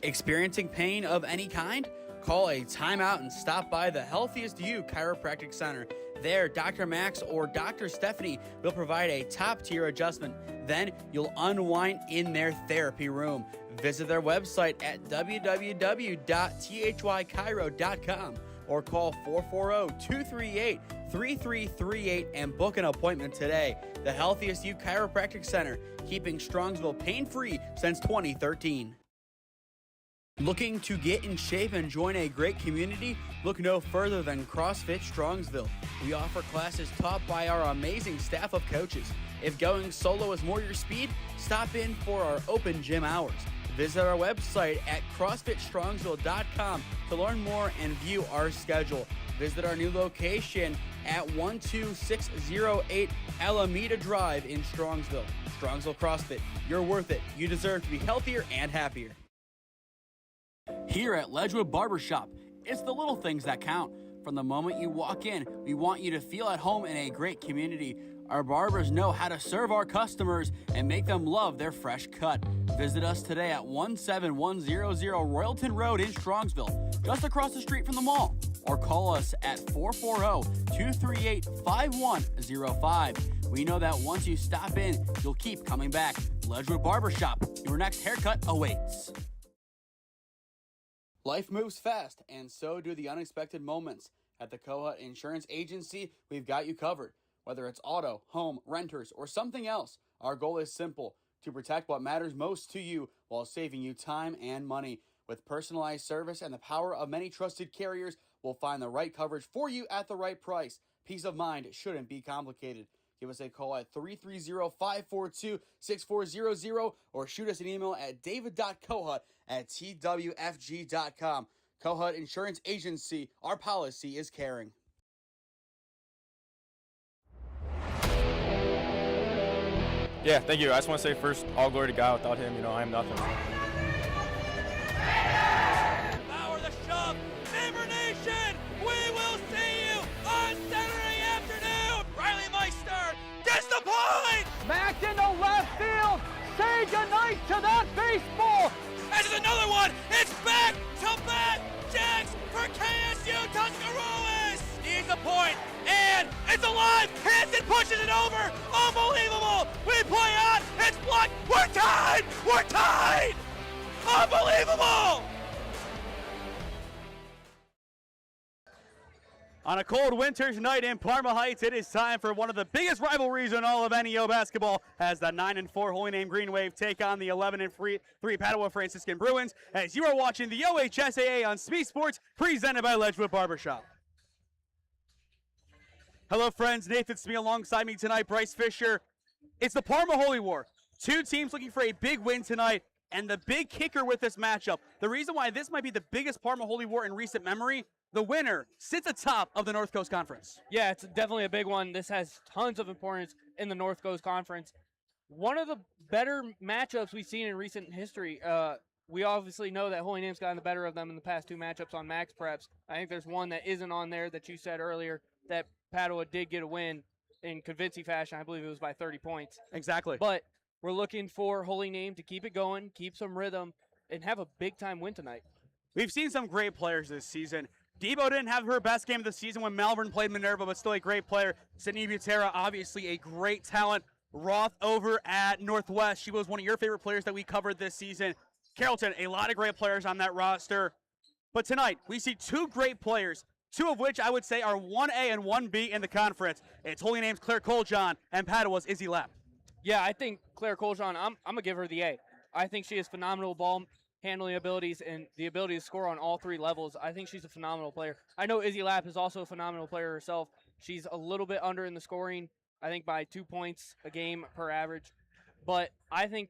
Experiencing pain of any kind? Call a timeout and stop by the Healthiest You Chiropractic Center. There, Dr. Max or Dr. Stephanie will provide a top-tier adjustment. Then you'll unwind in their therapy room. Visit their website at www.thychiro.com or call 440-238-3338 and book an appointment today. The Healthiest You Chiropractic Center, keeping Strongsville pain-free since 2013. Looking to get in shape and join a great community? Look no further than CrossFit Strongsville. We offer classes taught by our amazing staff of coaches. If going solo is more your speed, stop in for our open gym hours. Visit our website at CrossFitStrongsville.com to learn more and view our schedule. Visit our new location at 12608 Alameda Drive in Strongsville. Strongsville CrossFit, you're worth it. You deserve to be healthier and happier. Here at Ledgewood Barbershop, it's the little things that count. From the moment you walk in, we want you to feel at home in a great community. Our barbers know how to serve our customers and make them love their fresh cut. Visit us today at 17100 Royalton Road in Strongsville, just across the street from the mall. Or call us at 440-238-5105. We know that once you stop in, you'll keep coming back. Ledgewood Barbershop, your next haircut awaits. Life moves fast, and so do the unexpected moments. At the Kohut Insurance Agency, we've got you covered. Whether it's auto, home, renters, or something else, our goal is simple: to protect what matters most to you while saving you time and money. With personalized service and the power of many trusted carriers, we'll find the right coverage for you at the right price. Peace of mind shouldn't be complicated. Give us a call at 330-542-6400 or shoot us an email at david.kohut@twfg.com. Kohut Insurance Agency, our policy is caring. Yeah, thank you. I just want to say first, all glory to God. Without him, I am nothing. Power the shove, Neighbor Nation! We will see you on Saturday afternoon! Riley Meister gets the point! Back into left field! Say goodnight to that baseball! This is another one! It's back to back jacks for KSU Tuscarawas! He's the point, and it's alive! Hanson pushes it over! Unbelievable! We play on! It's blocked! We're tied! We're tied! Unbelievable! On a cold winter's night in Parma Heights, it is time for one of the biggest rivalries in all of NEO basketball as the 9-4 Holy Name Green Wave take on the 11-3 Padua Franciscan Bruins as you are watching the OHSAA on SmeeSports, presented by Ledgewood Barbershop. Hello friends, Nathan Smee alongside me tonight, Bryce Fisher. It's the Parma Holy War. Two teams looking for a big win tonight, and the big kicker with this matchup, the reason why this might be the biggest Parma Holy War in recent memory, the winner sits atop of the North Coast Conference. Yeah, it's definitely a big one. This has tons of importance in the North Coast Conference. One of the better matchups we've seen in recent history. We obviously know that Holy Name's gotten the better of them in the past two matchups on Max Preps. I think there's one that isn't on there that you said earlier that Padua did get a win in convincing fashion. I believe it was by 30 points. Exactly. But we're looking for Holy Name to keep it going, keep some rhythm, and have a big-time win tonight. We've seen some great players this season. Debo didn't have her best game of the season when Malvern played Minerva, but still a great player. Sydney Butera, obviously a great talent. Roth over at Northwest. She was one of your favorite players that we covered this season. Carrollton, a lot of great players on that roster. But tonight, we see two great players, two of which I would say are 1A and 1B in the conference. It's Holy Name's Claire Coljon and Padua's Izzy Lapp. Yeah, I think Claire Coljon, I'm going to give her the A. I think she has phenomenal ball handling abilities and the ability to score on all three levels. I think she's a phenomenal player. I know Izzy Lapp is also a phenomenal player herself. She's a little bit under in the scoring, I think by 2 points a game per average. But I think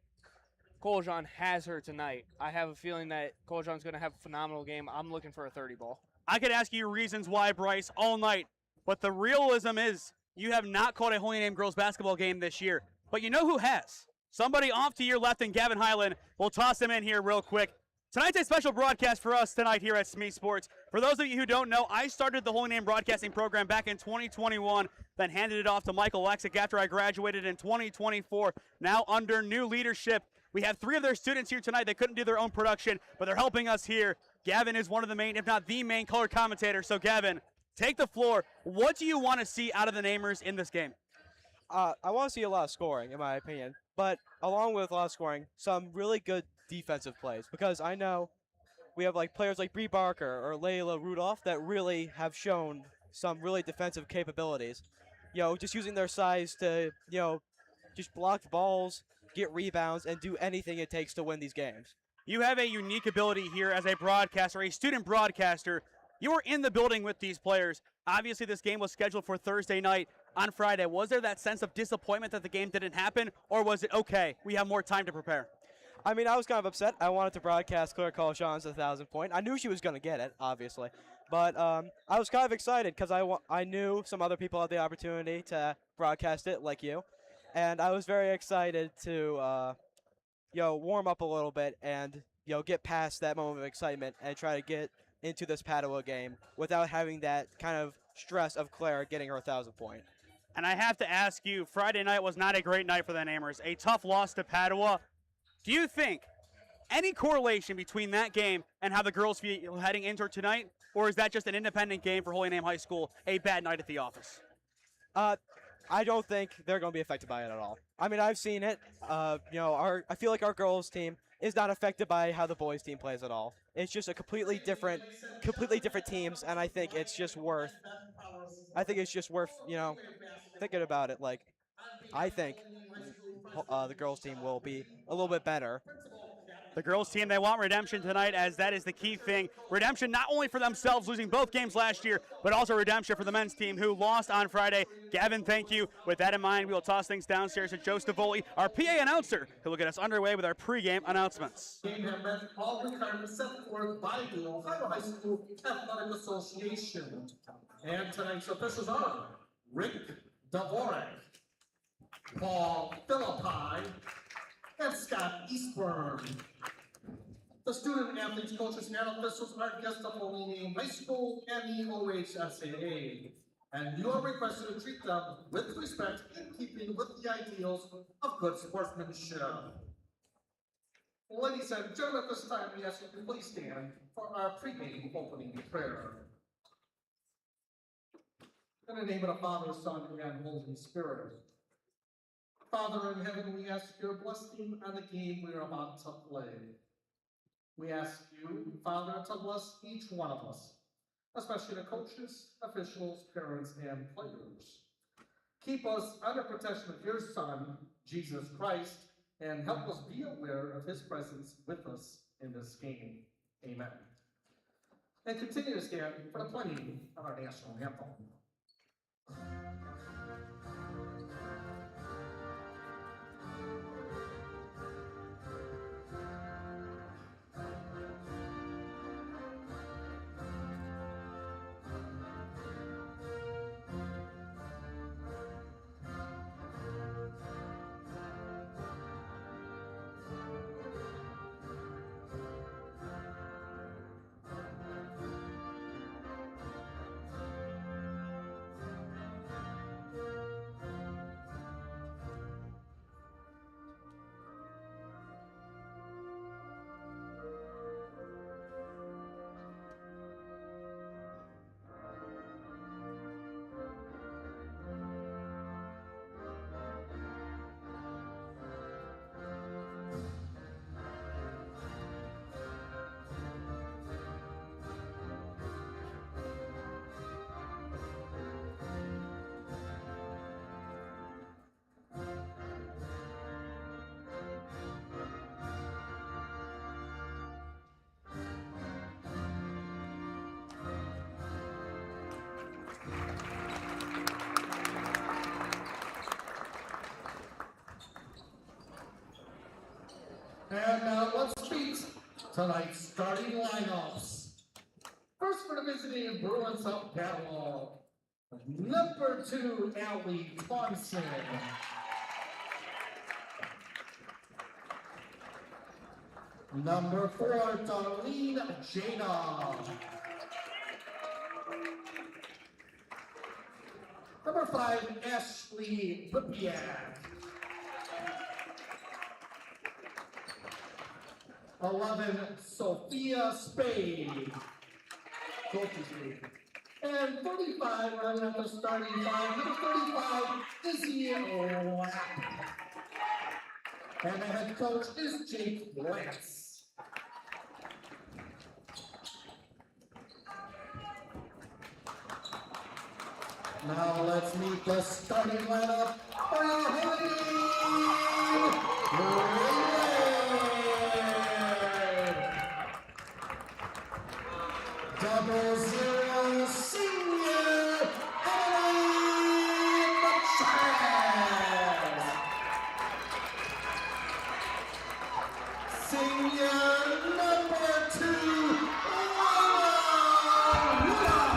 Coljon has her tonight. I have a feeling that Coljon's going to have a phenomenal game. I'm looking for a 30 ball. I could ask you reasons why, Bryce, all night. But the realism is you have not caught a Holy Name girls basketball game this year. But you know who has? Somebody off to your left in Gavin Highland. We'll toss him in here real quick. Tonight's a special broadcast for us tonight here at SmeeSports. For those of you who don't know, I started the Holy Name broadcasting program back in 2021, then handed it off to Michael Lexick after I graduated in 2024. Now under new leadership, We have 3 of their students here tonight. They couldn't do their own production, but they're helping us here. Gavin is one of the main, if not the main, color commentator. So, Gavin, take the floor. What do you want to see out of the Namers in this game? I want to see a lot of scoring, in my opinion. But along with a lot of scoring, some really good defensive plays. Because I know we have players like Bree Barker or Layla Rudolph that really have shown some really defensive capabilities. Just using their size to, just block balls, get rebounds, and do anything it takes to win these games. You have a unique ability here as a broadcaster, a student broadcaster. You were in the building with these players. Obviously, this game was scheduled for Thursday night. On Friday, was there that sense of disappointment that the game didn't happen, or was it okay, we have more time to prepare? I mean, I was kind of upset. I wanted to broadcast Claire Colshawn's 1,000-point. I knew she was going to get it, obviously. But I was kind of excited because I knew some other people had the opportunity to broadcast it, like you. And I was very excited to, warm up a little bit and, get past that moment of excitement and try to get into this Padua game without having that kind of stress of Claire getting her 1,000-point. And I have to ask you, Friday night was not a great night for the Namers. A tough loss to Padua. Do you think any correlation between that game and how the girls feel heading into tonight, or is that just an independent game for Holy Name High School, a bad night at the office? I don't think they're going to be affected by it at all. I mean, I've seen it. I feel like our girls' team is not affected by how the boys' team plays at all. It's just a completely different teams, and I think it's just worth thinking about it. I think the girls' team will be a little bit better. The girls' team, they want redemption tonight, as that is the key thing. Redemption not only for themselves, losing both games last year, but also redemption for the men's team, who lost on Friday. Gavin, thank you. With that in mind, we will toss things downstairs to Joe Stavoli, our PA announcer, who will get us underway with our pregame announcements. Game have met all requirements set forth by the Ohio High School Athletic Association. And tonight's officials are Rick Dvorak, Paul Philippi, and Scott Eastburn. The student athletes, coaches, and officials are guests of Holy Name High School and the OHSAA. And you are requested to treat them with respect in keeping with the ideals of good sportsmanship. Ladies and gentlemen, at this time we ask you to please stand for our pregame opening prayer. In the name of the Father, Son, and Holy Spirit. Father in heaven, we ask your blessing on the game we are about to play. We ask you, Father, to bless each one of us, especially the coaches, officials, parents, and players. Keep us under protection of your Son, Jesus Christ, and help us be aware of his presence with us in this game. Amen. And continue to stand for the playing of our national anthem. And now let's meet tonight's starting lineups. First for the visiting Bruins of Padua, number 2, Allie Thompson. Number 4, Darlene Jada. Number 5, Ashley Lipiak. 11, Sophia Spade. And 35, running up the starting five, number 35, Izzy Lapp. And the head coach is Jake Lance. Now let's meet the starting lineup for our Holy Double zero senior Emily Chavez. Senior number 2, Laura.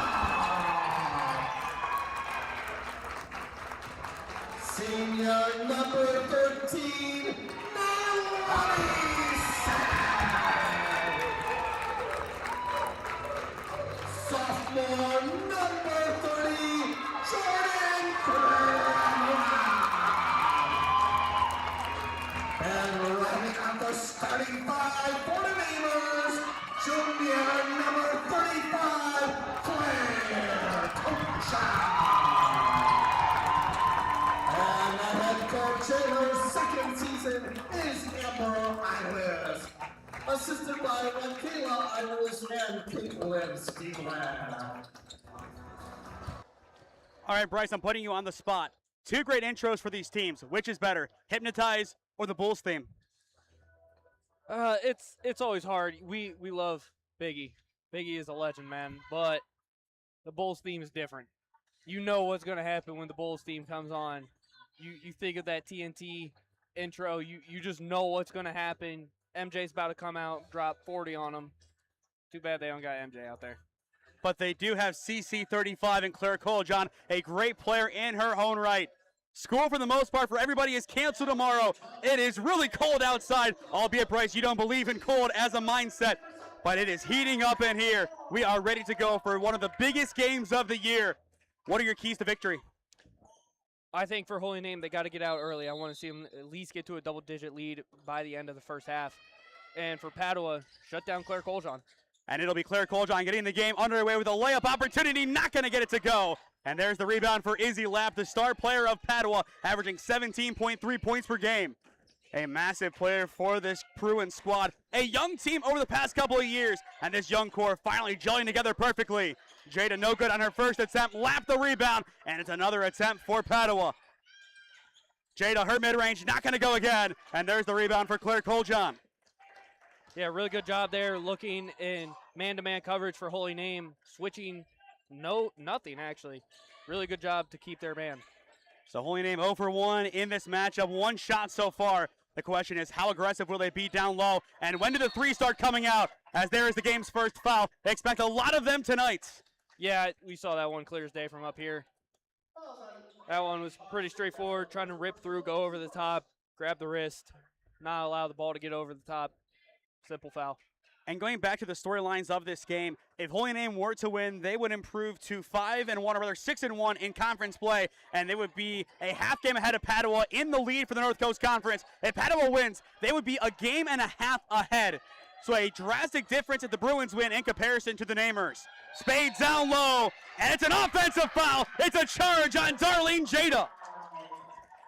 Senior number 13, Naomi Sad. Sophomore number 30, Jordan Brown. And running out the starting five for the Namers, junior number 35, Claire Cocha. And the head coach in her second season is Amber Iris, assisted by Kayla Iris and Caitlin Steveland. All right, Bryce, I'm putting you on the spot. Two great intros for these teams. Which is better, Hypnotize or the Bulls theme? It's always hard. We love Biggie. Biggie is a legend, man. But the Bulls theme is different. You know what's gonna happen when the Bulls theme comes on. You think of that TNT intro. You just know what's gonna happen. MJ's about to come out, drop 40 on them. Too bad they don't got MJ out there. But they do have CC35 and Claire Cole-John, a great player in her own right. School, for the most part, for everybody is canceled tomorrow. It is really cold outside, albeit, Bryce, you don't believe in cold as a mindset, but it is heating up in here. We are ready to go for one of the biggest games of the year. What are your keys to victory? I think for Holy Name, they got to get out early. I want to see them at least get to a double-digit lead by the end of the first half. And for Padua, shut down Claire Cole-John. And it'll be Claire Cole-John getting the game underway with a layup opportunity, not going to get it to go. And there's the rebound for Izzy Lapp, the star player of Padua, averaging 17.3 points per game. A massive player for this Bruins squad. A young team over the past couple of years, and this young core finally gelling together perfectly. Jada no good on her first attempt, Lapp the rebound, and it's another attempt for Padua. Jada, her mid-range, not going to go again, and there's the rebound for Claire Cole-John. Yeah, really good job there looking in man-to-man coverage for Holy Name, switching nothing actually. Really good job to keep their man. So Holy Name 0 for 1 in this matchup, one shot so far. The question is, how aggressive will they be down low? And when do the threes start coming out? As there is the game's first foul. They expect a lot of them tonight. Yeah, we saw that one clear as day from up here. That one was pretty straightforward, trying to rip through, go over the top, grab the wrist, not allow the ball to get over the top. Simple foul. And going back to the storylines of this game, if Holy Name were to win, they would improve to 5-1, or rather 6-1 in conference play, and they would be a half game ahead of Padua in the lead for the North Coast Conference. If Padua wins, they would be a game and a half ahead. So a drastic difference if the Bruins win in comparison to the Namers. Spade down low, and it's an offensive foul. It's a charge on Darlene Jada.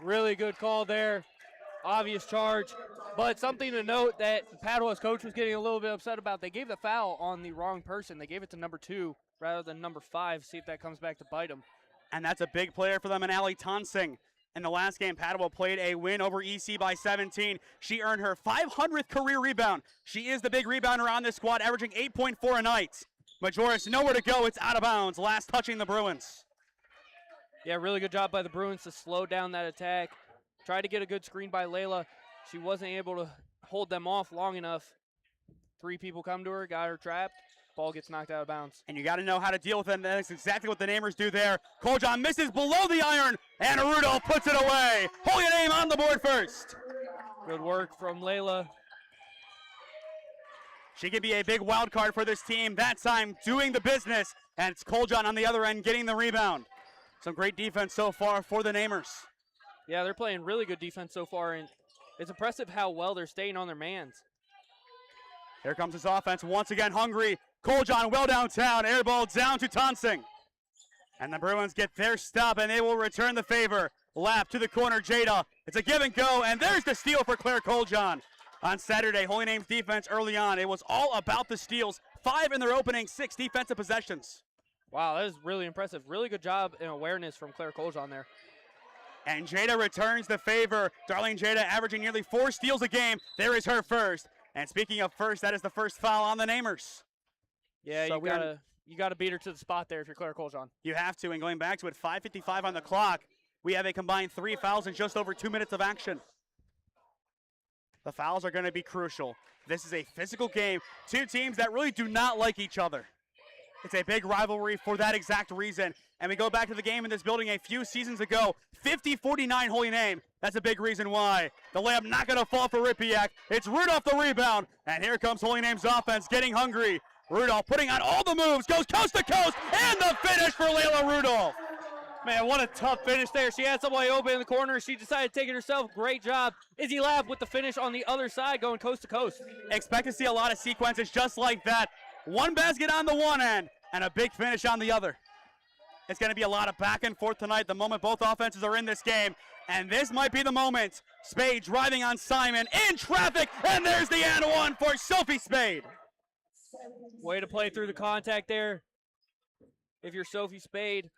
Really good call there. Obvious charge. But something to note that Padua's coach was getting a little bit upset about. They gave the foul on the wrong person. They gave it to number 2 rather than number 5. See if that comes back to bite them. And that's a big player for them in Allie Tonsing. In the last game, Padua played a win over EC by 17. She earned her 500th career rebound. She is the big rebounder on this squad, averaging 8.4 a night. Majoris nowhere to go. It's out of bounds. Last touching the Bruins. Yeah, really good job by the Bruins to slow down that attack. Tried to get a good screen by Layla. She wasn't able to hold them off long enough. 3 people come to her, got her trapped. Ball gets knocked out of bounds. And you got to know how to deal with them. That's exactly what the Namers do there. Cole-John misses below the iron, and Rudolph puts it away. Holy Name on the board first. Good work from Layla. She could be a big wild card for this team. That time doing the business, and it's Cole-John on the other end getting the rebound. Some great defense so far for the Namers. Yeah, they're playing really good defense so far, and it's impressive how well they're staying on their mans. Here comes his offense once again, hungry. Coljon well downtown, air ball down to Tonsing. And the Bruins get their stop, and they will return the favor. Lap to the corner, Jada. It's a give and go, and there's the steal for Claire Coljon. On Saturday, Holy Name's defense early on, it was all about the steals. 5 in their opening 6 defensive possessions. Wow, that is really impressive. Really good job in awareness from Claire Coljon there. And Jada returns the favor. Darlene Jada averaging nearly 4 steals a game. There is her first. And speaking of first, that is the first foul on the Namers. Yeah, So you gotta beat her to the spot there if you're Claire Coljon. You have to, and going back to it, 5:55 on the clock. We have a combined 3 fouls in just over 2 minutes of action. The fouls are going to be crucial. This is a physical game. 2 teams that really do not like each other. It's a big rivalry for that exact reason. And we go back to the game in this building a few seasons ago. 50-49 Holy Name. That's a big reason why. The layup not going to fall for Rippiak. It's Rudolph the rebound. And here comes Holy Name's offense getting hungry. Rudolph putting on all the moves. Goes coast to coast. And the finish for Layla Rudolph. Man, what a tough finish there. She had somebody open in the corner. She decided to take it herself. Great job. Izzy Lab with the finish on the other side going coast to coast. Expect to see a lot of sequences just like that. One basket on the one end and a big finish on the other. It's going to be a lot of back and forth tonight the moment both offenses are in this game. And this might be the moment. Spade driving on Simon in traffic. And there's the and one for Sophie Spade. Way to play through the contact there. If you're Sophie Spade.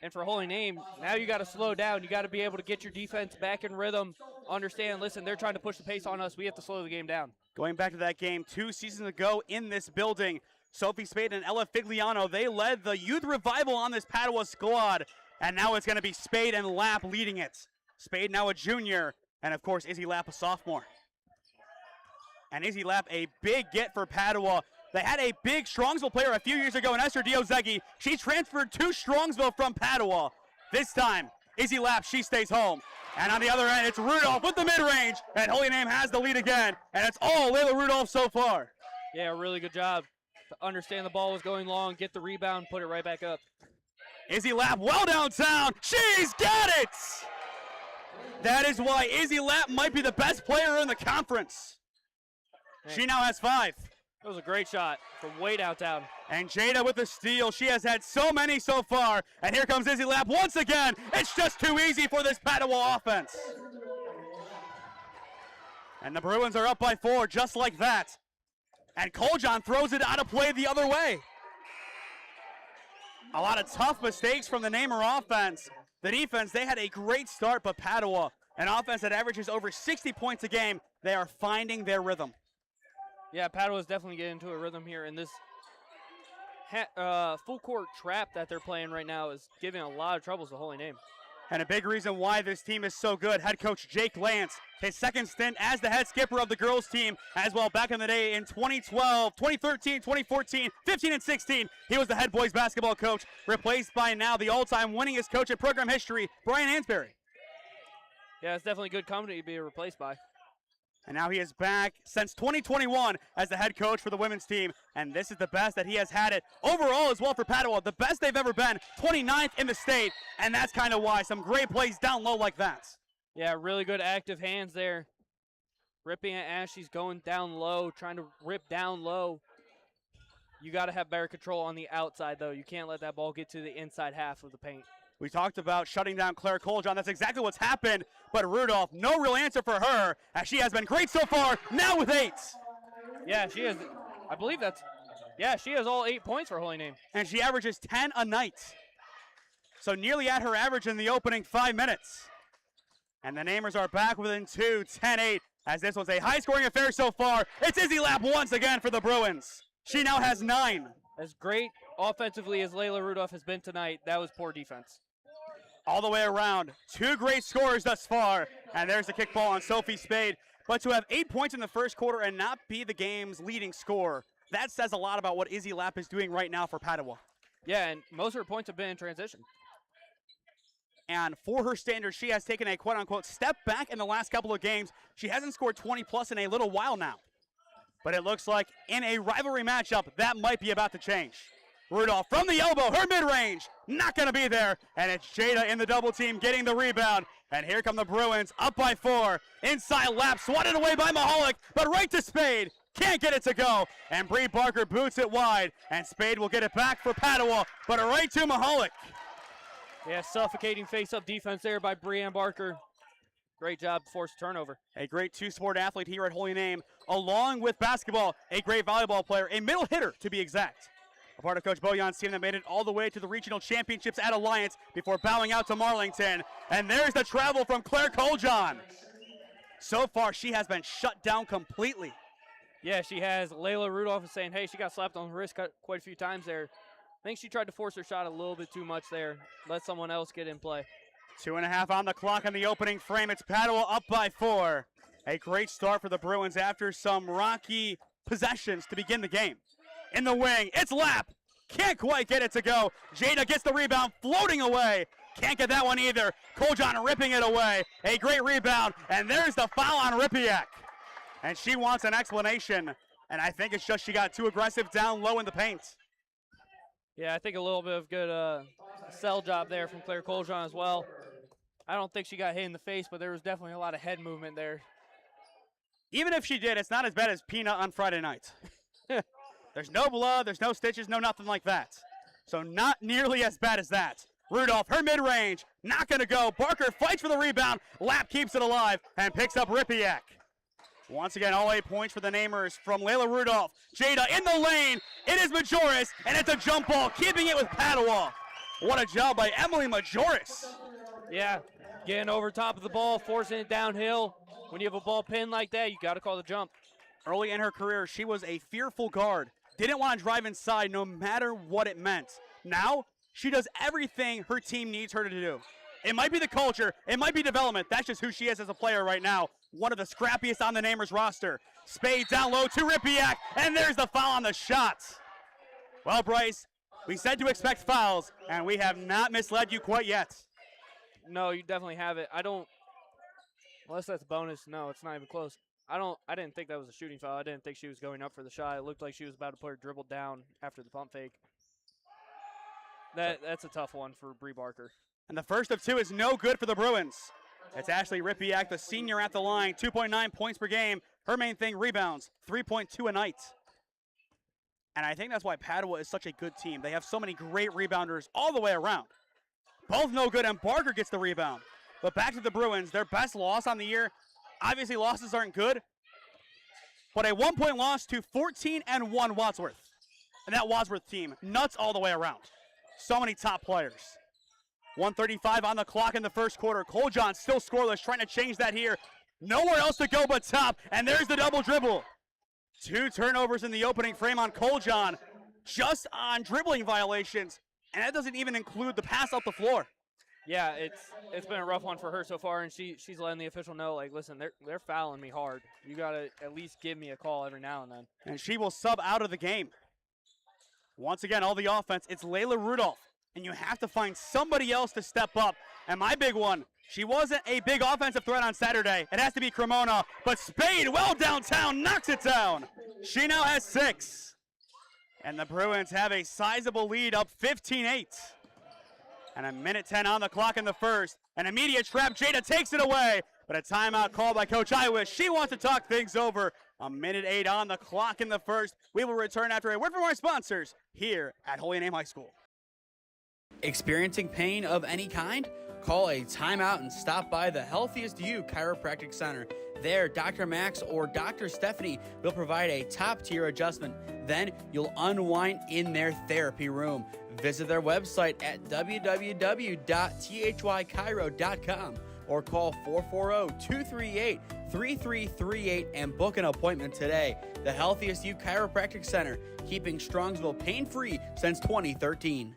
And for Holy Name, now you got to slow down. You got to be able to get your defense back in rhythm. Understand, listen, they're trying to push the pace on us. We have to slow the game down. Going back to that game 2 seasons ago in this building, Sophie Spade and Ella Figliano, they led the youth revival on this Padua squad. And now it's going to be Spade and Lapp leading it. Spade now a junior, and of course Izzy Lapp a sophomore. And Izzy Lapp a big get for Padua. They had a big Strongsville player a few years ago in Esther Diozegi. She transferred to Strongsville from Padua. This time, Izzy Lapp, she stays home. And on the other end, it's Rudolph with the mid-range. And Holy Name has the lead again. And it's all Layla Rudolph so far. Yeah, really good job. To understand the ball was going long, get the rebound, put it right back up. Izzy Lapp well downtown. She's got it! That is why Izzy Lapp might be the best player in the conference. She now has 5. That was a great shot from way downtown. And Jada with the steal. She has had so many so far. And here comes Izzy Lapp once again. It's just too easy for this Padua offense. And the Bruins are up by 4 just like that. And Coljon throws it out of play the other way. A lot of tough mistakes from the Namer offense. The defense, they had a great start, but Padua, an offense that averages over 60 points a game, they are finding their rhythm. Yeah, Padua is definitely getting into a rhythm here, and this full court trap that they're playing right now is giving a lot of troubles to Holy Name. And a big reason why this team is so good, head coach Jake Lance, his second stint as the head skipper of the girls team, as well back in the day in 2012, 2013, 2014, 15, and 16. He was the head boys basketball coach, replaced by now the all-time winningest coach in program history, Brian Hansberry. Yeah, it's definitely a good company to be replaced by. And now he is back since 2021 as the head coach for the women's team. And this is the best that he has had it overall as well for Padua. The best they've ever been, 29th in the state. And that's kind of why some great plays down low like that. Yeah, really good active hands there. Ripping at Ash, she's going down low, trying to rip down low. You got to have better control on the outside, though. You can't let that ball get to the inside half of the paint. We talked about shutting down Claire Coljon. That's exactly what's happened. But Rudolph, no real answer for her, as she has been great so far, now with 8. Yeah, she has, I believe that's, yeah, she has all 8 points for Holy Name. And she averages 10 a night. So nearly at her average in the opening 5 minutes. And the Namers are back within 2, 10-8, as this was a high-scoring affair so far. It's Izzy Lapp once again for the Bruins. She now has 9. As great offensively as Layla Rudolph has been tonight, that was poor defense. All the way around. 2 great scores thus far. And there's the kickball on Sophie Spade. But to have 8 points in the first quarter and not be the game's leading scorer, that says a lot about what Izzy Lapp is doing right now for Padua. Yeah, and most of her points have been in transition. And for her standards, she has taken a quote-unquote step back in the last couple of games. She hasn't scored 20-plus in a little while now. But it looks like in a rivalry matchup, that might be about to change. Rudolph from the elbow, her mid-range, not going to be there. And it's Jada in the double team getting the rebound. And here come the Bruins, up by 4. Inside Lapp, swatted away by Mahalik, but right to Spade. can't get it to go, and Bree Barker boots it wide, and Spade will get it back for Padua, but right to Mahalik. Yeah, suffocating face-up defense there by Breanne Barker. Great job to force a turnover. A great two-sport athlete here at Holy Name, along with basketball, a great volleyball player, a middle hitter to be exact. A part of Coach Boyan's team that made it all the way to the regional championships at Alliance before bowing out to Marlington. And there's the travel from Claire Coljon. So far, she has been shut down completely. Yeah, she has. Layla Rudolph is saying, hey, she got slapped on the wrist quite a few times there. I think she tried to force her shot a little bit too much there. Let someone else get in play. 2.5 on the clock in the opening frame. It's Padua up by 4. A great start for the Bruins after some rocky possessions to begin the game. In the wing, it's Lap. Can't quite get it to go. Jada gets the rebound, floating away. Can't get that one either. Coljon ripping it away. A great rebound, and there's the foul on Ripiak. And she wants an explanation, and I think it's just she got too aggressive down low in the paint. Yeah, I think a little bit of good cell job there from Claire Coljon as well. I don't think she got hit in the face, but there was definitely a lot of head movement there. Even if she did, it's not as bad as Peanut on Friday night. There's no blood, there's no stitches, no nothing like that. So not nearly as bad as that. Rudolph, her mid-range, not going to go. Barker fights for the rebound. Lap keeps it alive and picks up Ripiak. Once again, all 8 points for the Namers from Layla Rudolph. Jada in the lane. It is Majoris, and it's a jump ball, keeping it with Padua. What a job by Emily Majoris. Yeah, getting over top of the ball, forcing it downhill. When you have a ball pinned like that, you got to call the jump. Early in her career, she was a fearful guard. Didn't want to drive inside no matter what it meant. Now, she does everything her team needs her to do. It might be the culture, it might be development. That's just who she is as a player right now. One of the scrappiest on the Namers roster. Spade down low to Ripiak, and there's the foul on the shot. Well, Bryce, we said to expect fouls, and we have not misled you quite yet. No, you definitely have it. Unless that's bonus, no, it's not even close. I didn't think that was a shooting foul. I didn't think she was going up for the shot. It looked like she was about to put her dribble down after the pump fake. That's a tough one for Bree Barker. And the first of 2 is no good for the Bruins. It's Ashley Ripiak, the senior at the line, 2.9 points per game. Her main thing, rebounds, 3.2 a night. And I think that's why Padua is such a good team. They have so many great rebounders all the way around. Both no good, and Barker gets the rebound. But back to the Bruins, their best loss on the year. Obviously, losses aren't good, but a 1-point loss to 14-1 Wadsworth. And that Wadsworth team, nuts all the way around. So many top players. 1:35 on the clock in the first quarter. Coljon still scoreless, trying to change that here. Nowhere else to go but top, and there's the double dribble. 2 turnovers in the opening frame on Coljon, just on dribbling violations, and that doesn't even include the pass up the floor. Yeah, it's been a rough one for her so far, and she's letting the official know, like, listen, they're fouling me hard. You got to at least give me a call every now and then. And she will sub out of the game. Once again, all the offense, it's Layla Rudolph, and you have to find somebody else to step up. And my big one, she wasn't a big offensive threat on Saturday. It has to be Cremona, but Spade, well downtown, knocks it down. She now has 6. And the Bruins have a sizable lead, up 15-8. And a minute 10 on the clock in the first. An immediate trap. Jada takes it away. But a timeout called by Coach Iwish. She wants to talk things over. A minute 8 on the clock in the first. We will return after a word from our sponsors here at Holy Name High School. Experiencing pain of any kind? Call a timeout and stop by the Healthiest You Chiropractic Center. There, Dr. Max or Dr. Stephanie will provide a top-tier adjustment. Then you'll unwind in their therapy room. Visit their website at www.thychiro.com or call 440-238-3338 and book an appointment today. The Healthiest You Chiropractic Center, keeping Strongsville pain-free since 2013.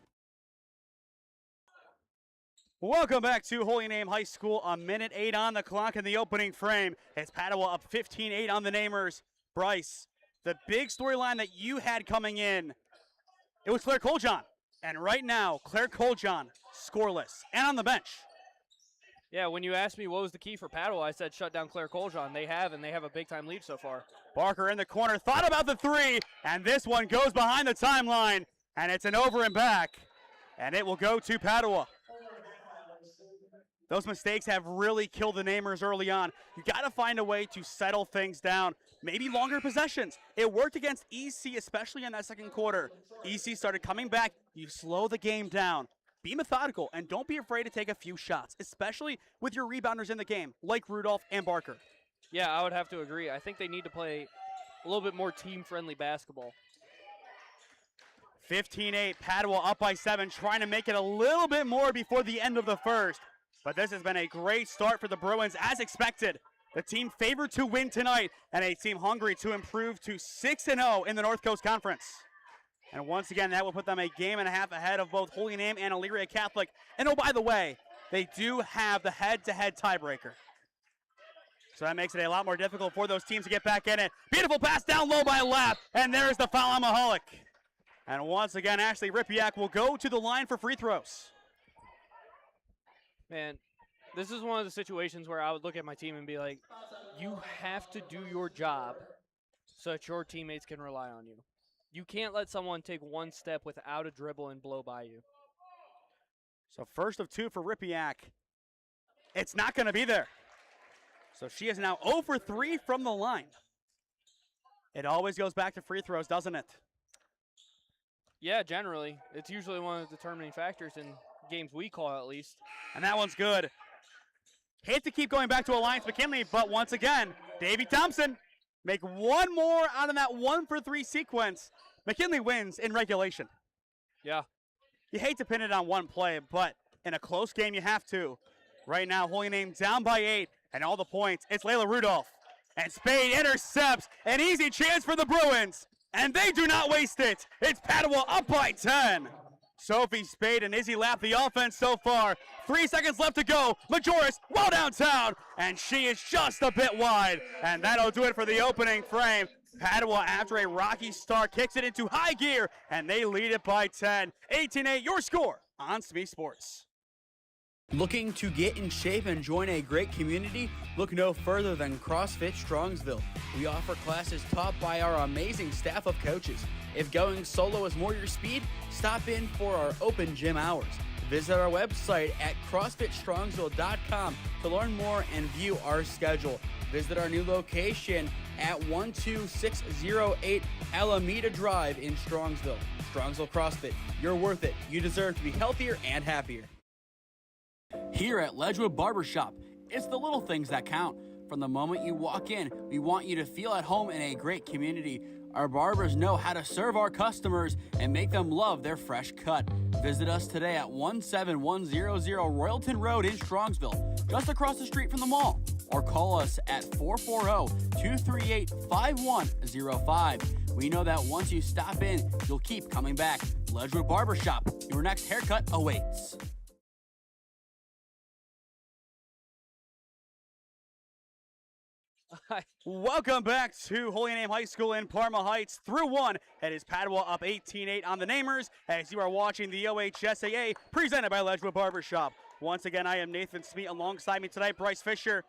Welcome back to Holy Name High School. A minute 8 on the clock in the opening frame. It's Padua up 15-8 on the Namers. Bryce, the big storyline that you had coming in, it was Claire Coljon. And right now, Claire Coljon scoreless and on the bench. Yeah, when you asked me what was the key for Padua, I said shut down Claire Coljon. They have, and they have a big-time lead so far. Barker in the corner, thought about the 3, and this one goes behind the timeline, and it's an over and back, and it will go to Padua. Those mistakes have really killed the Namers early on. You got to find a way to settle things down. Maybe longer possessions. It worked against EC, especially in that second quarter. EC started coming back. You slow the game down. Be methodical, and don't be afraid to take a few shots, especially with your rebounders in the game, like Rudolph and Barker. Yeah, I would have to agree. I think they need to play a little bit more team-friendly basketball. 15-8, Padua up by 7, trying to make it a little bit more before the end of the first. But this has been a great start for the Bruins, as expected. The team favored to win tonight, and a team hungry to improve to 6-0 in the North Coast Conference. And once again, that will put them a game and a half ahead of both Holy Name and Elyria Catholic. And oh, by the way, they do have the head-to-head tiebreaker. So that makes it a lot more difficult for those teams to get back in it. Beautiful pass down low by Lapp, and there's the foul on Mahalik. And once again, Ashley Ripiak will go to the line for free throws. Man, this is one of the situations where I would look at my team and be like, you have to do your job so that your teammates can rely on you. You can't let someone take one step without a dribble and blow by you. So first of 2 for Ripiak. It's not going to be there. So she is now 0 for 3 from the line. It always goes back to free throws, doesn't it? Yeah, generally. It's usually one of the determining factors in games we call, at least. And that one's good. Hate to keep going back to Alliance McKinley, but once again, Davy Thompson make one more out of that 1 for 3 sequence. McKinley wins in regulation. Yeah. You hate to pin it on one play, but in a close game, you have to. Right now, Holy Name down by 8, and all the points. It's Layla Rudolph. And Spade intercepts. An easy chance for the Bruins. And they do not waste it. It's Padua up by 10. Sophie Spade and Izzy Lapp the offense so far. 3 seconds left to go. Majoris well downtown, and she is just a bit wide. And that'll do it for the opening frame. Padua, after a rocky start, kicks it into high gear, and they lead it by 10. 18-8, your score on SmeeSports. Looking to get in shape and join a great community? Look no further than CrossFit Strongsville. We offer classes taught by our amazing staff of coaches. If going solo is more your speed, stop in for our open gym hours. Visit our website at CrossFitStrongsville.com to learn more and view our schedule. Visit our new location at 12608 Alameda Drive in Strongsville. Strongsville CrossFit, you're worth it. You deserve to be healthier and happier. Here at Ledgewood Barbershop, it's the little things that count. From the moment you walk in, we want you to feel at home in a great community. Our barbers know how to serve our customers and make them love their fresh cut. Visit us today at 17100 Royalton Road in Strongsville, just across the street from the mall. Or call us at 440-238-5105. We know that once you stop in, you'll keep coming back. Ledgewood Barbershop, your next haircut awaits. Welcome back to Holy Name High School in Parma Heights. Through 1, it is Padua up 18-8 on the Namers as you are watching the OHSAA presented by Ledgewood Barbershop. Once again, I am Nathan Smee. Alongside me tonight, Bryce Fisher.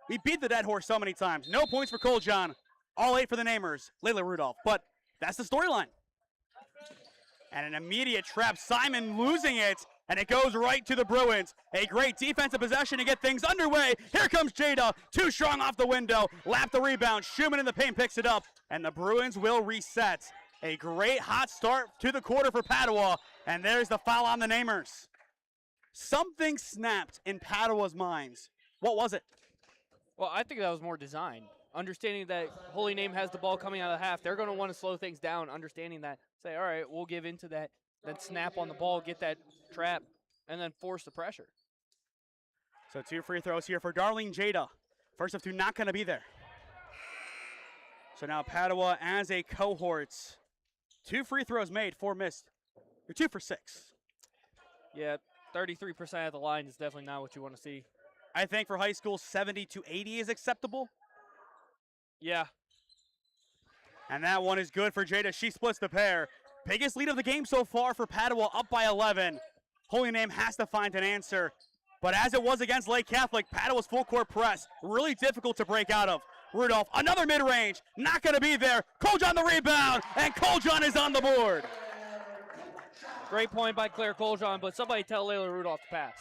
We beat the dead horse so many times. No points for Cole John. All 8 for the Namers. Layla Rudolph. But that's the storyline. And an immediate trap. Simon losing it. And it goes right to the Bruins. A great defensive possession to get things underway. Here comes Jada. Too strong off the window. Lap the rebound. Schumann in the paint picks it up. And the Bruins will reset. A great hot start to the quarter for Padua. And there's the foul on the Namers. Something snapped in Padua's minds. What was it? Well, I think that was more design. Understanding that Holy Name has the ball coming out of the half, they're going to want to slow things down, understanding that. Say, all right, we'll give into that. Then snap on the ball, get that trap, and then force the pressure. So 2 free throws here for Darlene Jada. First of 2 not going to be there. So now Padua as a cohort. 2 free throws made, 4 missed. You're 2 for 6. Yeah, 33% at the line is definitely not what you want to see. I think for high school, 70 to 80 is acceptable. Yeah. And that one is good for Jada. She splits the pair. Biggest lead of the game so far for Padua, up by 11. Holy Name has to find an answer. But as it was against Lake Catholic, Padua's full court press, really difficult to break out of. Rudolph, another mid-range, not going to be there. Coljon the rebound, and Coljon is on the board. Great point by Claire Coljon, but somebody tell Layla Rudolph to pass.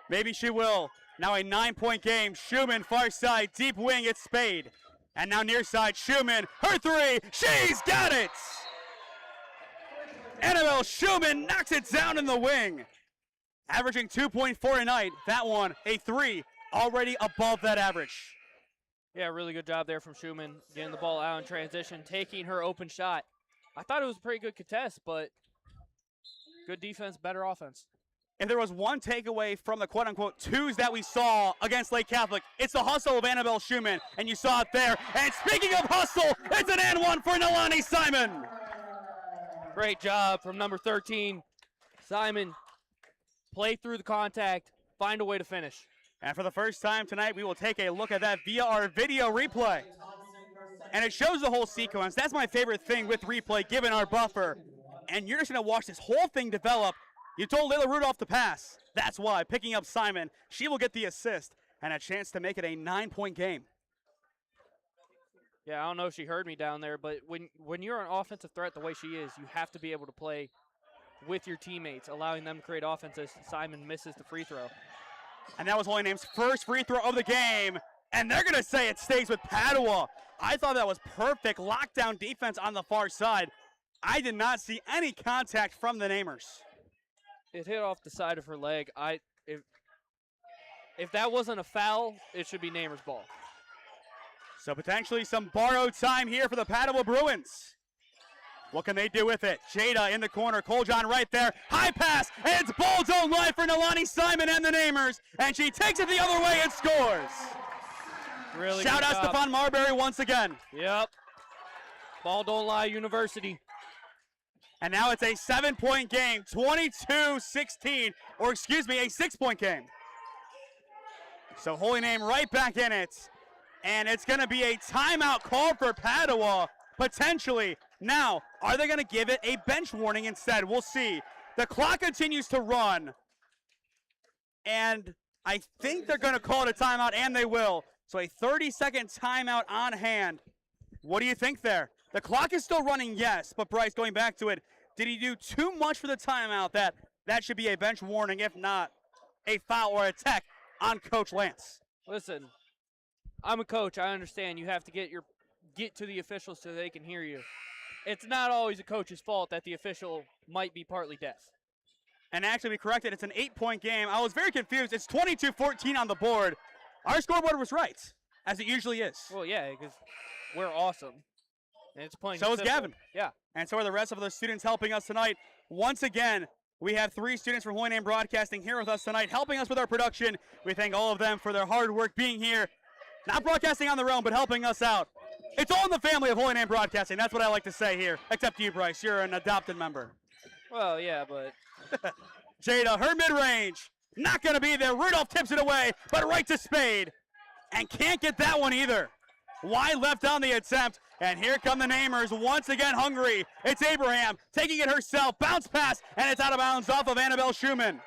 Maybe she will. Now a 9-point game. Schumann, far side, deep wing, it's Spade. And now near side, Schumann, her three, she's got it! Annabelle Schumann knocks it down in the wing. Averaging 2.4 a night. That one, a 3, already above that average. Yeah, really good job there from Schumann, getting the ball out in transition, taking her open shot. I thought it was a pretty good contest, but good defense, better offense. If there was one takeaway from the quote-unquote twos that we saw against Lake Catholic, it's the hustle of Annabelle Schumann, and you saw it there. And speaking of hustle, it's an and one for Nalani Simon. Great job from number 13. Simon, play through the contact, find a way to finish. And for the first time tonight, we will take a look at that via our video replay. And it shows the whole sequence. That's my favorite thing with replay, given our buffer. And you're just going to watch this whole thing develop. You told Layla Rudolph to pass. That's why, picking up Simon, she will get the assist and a chance to make it a 9-point game. Yeah, I don't know if she heard me down there, but when you're an offensive threat the way she is, you have to be able to play with your teammates, allowing them to create offenses. Simon misses the free throw. And that was Holy Name's first free throw of the game. And they're going to say it stays with Padua. I thought that was perfect lockdown defense on the far side. I did not see any contact from the Namers. It hit off the side of her leg. If that wasn't a foul, it should be Namers' ball. So potentially some borrowed time here for the Padua Bruins. What can they do with it? Jada in the corner, Coljon right there. High pass, and it's ball don't lie for Nalani Simon and the Namers. And she takes it the other way and scores. Really Shout out Stephon Marbury once again. Yep. Ball don't lie, University. And now it's a 7-point game, 22-16, or excuse me, a 6-point game. So Holy Name right back in it. And it's going to be a timeout call for Padua, potentially. Now, are they going to give it a bench warning instead? We'll see. The clock continues to run. And I think they're going to call it a timeout, and they will. So a 30-second timeout on hand. What do you think there? The clock is still running, yes, but Bryce, going back to it, did he do too much for the timeout that should be a bench warning, if not a foul or a tech on Coach Lance? Listen, I'm a coach. I understand you have to get to the officials so they can hear you. It's not always a coach's fault that the official might be partly deaf. And actually, we corrected. It's an 8-point game. I was very confused. It's 22-14 on the board. Our scoreboard was right, as it usually is. Well, yeah, because we're awesome. And it's playing. So is Gavin. Yeah. And so are the rest of the students helping us tonight. Once again, we have 3 students from Holy Name Broadcasting here with us tonight, helping us with our production. We thank all of them for their hard work being here. Not broadcasting on their own, but helping us out. It's all in the family of Holy Name Broadcasting. That's what I like to say here. Except you, Bryce. You're an adopted member. Well, yeah, but... Jada, her mid-range. Not going to be there. Rudolph tips it away, but right to Spade. And can't get that one either. Wide left on the attempt. And here come the Namers, once again hungry. It's Abraham taking it herself. Bounce pass, and it's out of bounds off of Annabelle Schumann.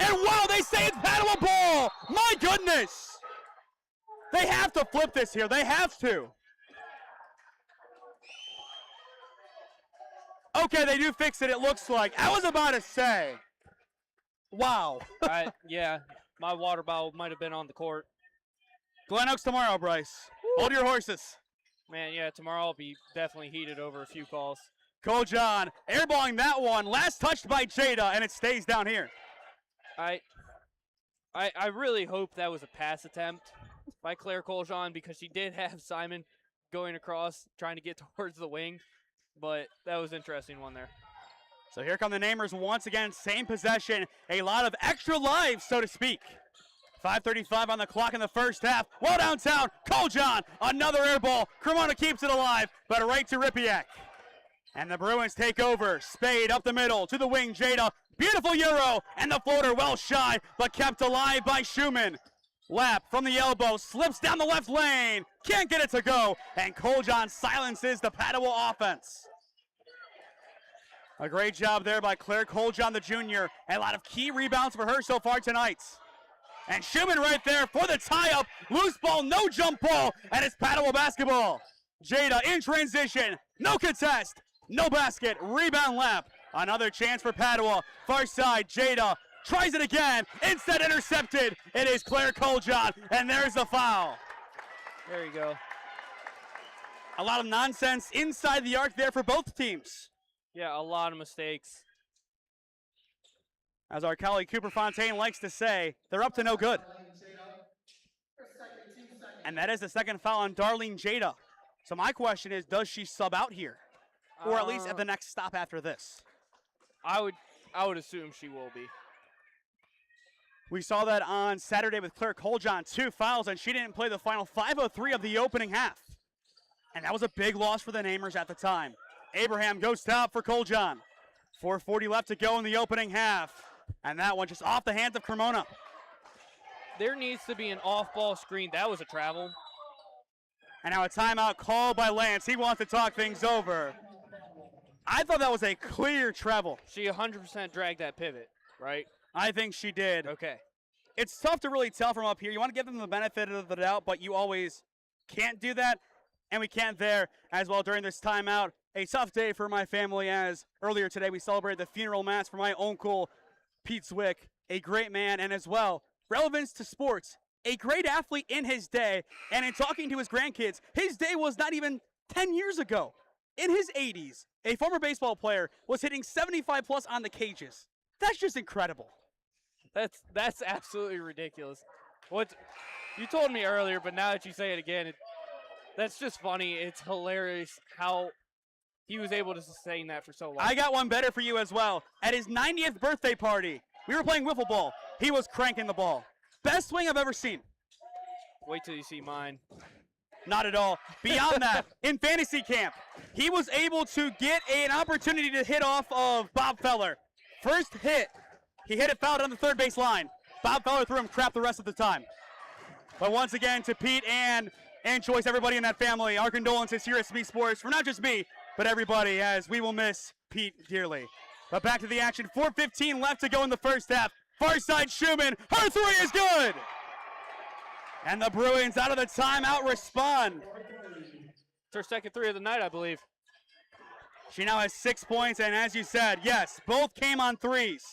And wow, they say it's Padua ball. My goodness. They have to flip this here. They have to. Okay, they do fix it, it looks like. I was about to say. Wow. Yeah, my water bottle might have been on the court. Glen Oaks tomorrow, Bryce. Woo. Hold your horses. Man, yeah, tomorrow I'll be definitely heated over a few calls. Coljon airballing that one. Last touched by Jada, and it stays down here. I really hope that was a pass attempt by Claire Coljon because she did have Simon going across, trying to get towards the wing. But that was an interesting one there. So here come the Namers once again. Same possession. A lot of extra lives, so to speak. 5:35 on the clock in the first half. Well downtown. Coljon, another air ball. Cremona keeps it alive, but right to Ripiak. And the Bruins take over. Spade up the middle to the wing. Jada. Beautiful Euro. And the floater well shy, but kept alive by Schumann. Lap from the elbow. Slips down the left lane. Can't get it to go. And Coljon silences the Padua offense. A great job there by Claire Coljon, the junior. And a lot of key rebounds for her so far tonight. And Schumann right there for the tie-up. Loose ball, no jump ball, and it's Padua basketball. Jada in transition, no contest, no basket, rebound lap. Another chance for Padua. Far side, Jada tries it again, instead intercepted. It is Claire Coljon, and there's the foul. There you go. A lot of nonsense inside the arc there for both teams. Yeah, a lot of mistakes. As our colleague Cooper Fontaine likes to say, they're up to no good. And that is the second foul on Darlene Jada. So my question is, does she sub out here? Or at least at the next stop after this? I would assume she will be. We saw that on Saturday with Claire Coljon, 2 fouls, and she didn't play the final 5:03 of the opening half. And that was a big loss for the Namers at the time. Abraham goes top for Coljon. 4:40 left to go in the opening half. And that one just off the hands of Cremona. There needs to be an off-ball screen. That was a travel. And now a timeout called by Lance. He wants to talk things over. I thought that was a clear travel. She 100% dragged that pivot, right? I think she did. Okay. It's tough to really tell from up here. You want to give them the benefit of the doubt, but you always can't do that. And we can't there as well during this timeout. A tough day for my family, as earlier today we celebrated the funeral mass for my uncle, Pete Zwick, a great man, and as well, relevance to sports, a great athlete in his day. And in talking to his grandkids, his day was not even 10 years ago. In his 80s, a former baseball player was hitting 75 plus on the cages. That's just incredible. That's absolutely ridiculous. You told me earlier, but now that you say it again, that's just funny. It's hilarious how he was able to sustain that for so long. I got one better for you as well. At his 90th birthday party, we were playing wiffle ball. He was cranking the ball. Best swing I've ever seen. Wait till you see mine. Not at all. Beyond that, in fantasy camp, he was able to get an opportunity to hit off of Bob Feller. First hit, he hit it fouled on the third base line. Bob Feller threw him crap the rest of the time. But once again, to Pete and Joyce, everybody in that family, our condolences here at SmeeSports for not just me, but everybody, as we will miss Pete dearly. But back to the action. 4:15 left to go in the first half. Far side Schumann, her three is good! And the Bruins out of the timeout respond. It's her second three of the night, I believe. She now has 6 points, and as you said, yes, both came on threes.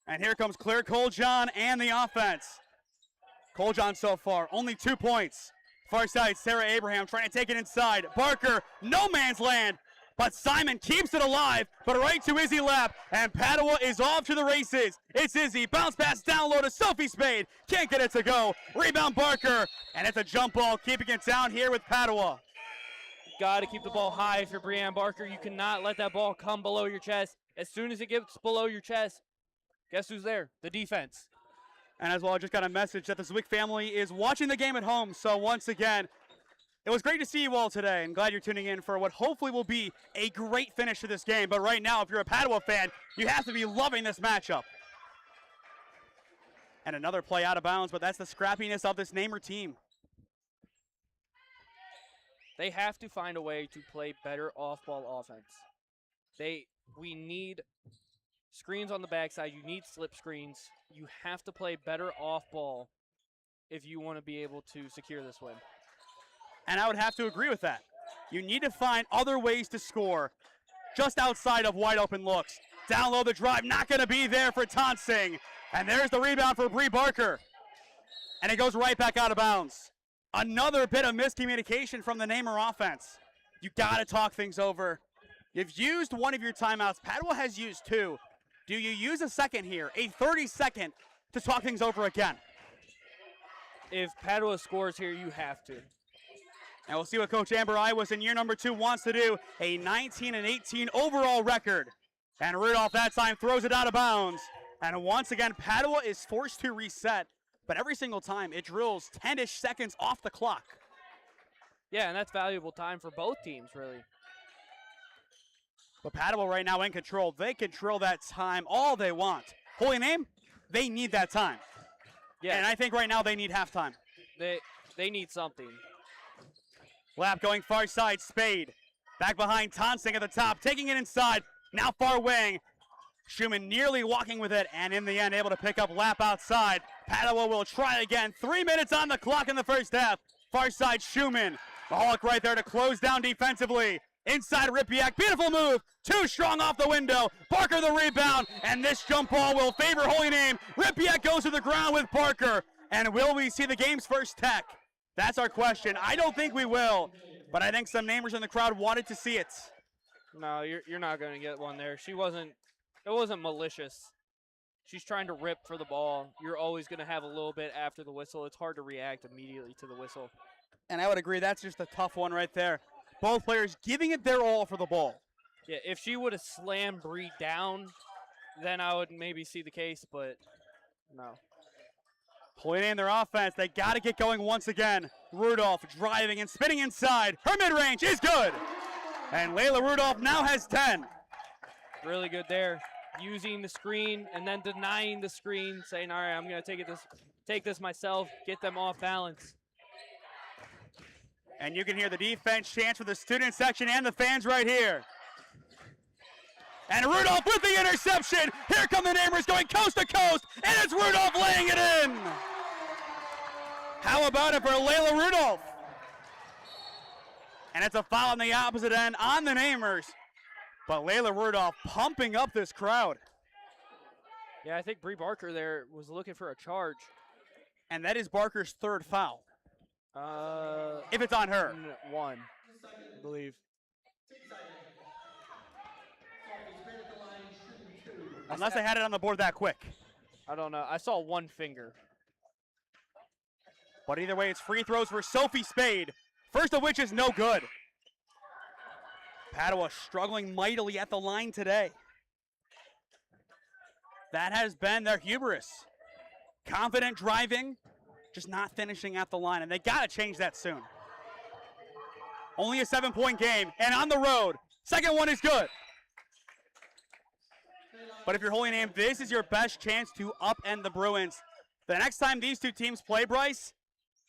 And here comes Claire Coljon and the offense. Coljon so far, only 2 points. Far side, Sarah Abraham trying to take it inside. Barker, no man's land, but Simon keeps it alive, but right to Izzy Lapp, and Padua is off to the races. It's Izzy, bounce pass down low to Sophie Spade, can't get it to go. Rebound Barker, and it's a jump ball, keeping it down here with Padua. Got to keep the ball high if you're Breanne Barker. You cannot let that ball come below your chest. As soon as it gets below your chest, guess who's there? The defense. And as well, I just got a message that the Zwick family is watching the game at home. So once again, it was great to see you all today, and glad you're tuning in for what hopefully will be a great finish to this game. But right now, if you're a Padua fan, you have to be loving this matchup. And another play out of bounds, but that's the scrappiness of this Namer team. They have to find a way to play better off-ball offense. We need screens on the backside. You need slip screens. You have to play better off-ball if you want to be able to secure this win. And I would have to agree with that. You need to find other ways to score just outside of wide open looks. Down low the drive, not going to be there for Tonsing. And there's the rebound for Bree Barker. And it goes right back out of bounds. Another bit of miscommunication from the Namer offense. You got to talk things over. You've used one of your timeouts. Padua has used 2. Do you use a second here, a 30-second, to talk things over again? If Padua scores here, you have to. And we'll see what Coach Amber Iwas in year number 2 wants to do. A 19-18 overall record. And Rudolph that time throws it out of bounds. And once again, Padua is forced to reset. But every single time, it drills 10-ish seconds off the clock. Yeah, and that's valuable time for both teams, really. But Padua right now in control. They control that time all they want. Holy name, they need that time. Yeah. And I think right now they need halftime. They need something. Lapp going far side, Spade. Back behind Tonsing at the top, taking it inside. Now far wing. Schumann nearly walking with it, and in the end able to pick up Lapp outside. Padua will try again. 3 minutes on the clock in the first half. Far side, Schumann. Mahalik right there to close down defensively. Inside Rippiak, beautiful move. Too strong off the window. Parker the rebound, and this jump ball will favor Holy Name. Rippiak goes to the ground with Parker. And will we see the game's first tech? That's our question. I don't think we will, but I think some namers in the crowd wanted to see it. No, you're not going to get one there. It wasn't malicious. She's trying to rip for the ball. You're always going to have a little bit after the whistle. It's hard to react immediately to the whistle. And I would agree, that's just a tough one right there. Both players giving it their all for the ball. Yeah, if she would have slammed Bree down, then I would maybe see the case, but no. Holy Name their offense. They got to get going once again. Rudolph driving and spinning inside. Her mid-range is good. And Layla Rudolph now has 10. Really good there. Using the screen and then denying the screen, saying, all right, I'm going to take this myself, get them off balance. And you can hear the defense chants for the student section and the fans right here. And Rudolph with the interception. Here come the Namers going coast to coast, and it's Rudolph laying it in. How about it for Layla Rudolph? And it's a foul on the opposite end on the Namers. But Layla Rudolph pumping up this crowd. Yeah, I think Bree Barker there was looking for a charge. And that is Barker's third foul. If it's on her. One, I believe. Unless they had it on the board that quick. I don't know. I saw one finger. But either way, it's free throws for Sophie Spade. First of which is no good. Padua struggling mightily at the line today. That has been their hubris. Confident driving, just not finishing at the line, and they got to change that soon. Only a 7-point game, and on the road. Second one is good. But if you're Holy Name, this is your best chance to upend the Bruins. The next time these two teams play, Bryce,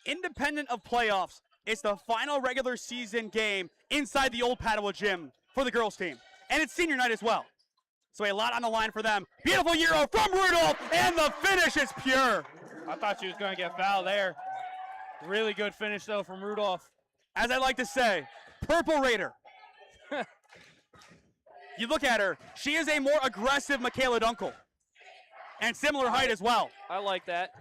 independent of playoffs, it's the final regular season game inside the old Padua gym for the girls team. And it's senior night as well. So a lot on the line for them. Beautiful Euro from Rudolph, and the finish is pure. I thought she was going to get fouled there. Really good finish, though, from Rudolph. As I like to say, Purple Raider. You look at her, she is a more aggressive Michaela Dunkel. And similar height as well. I like that.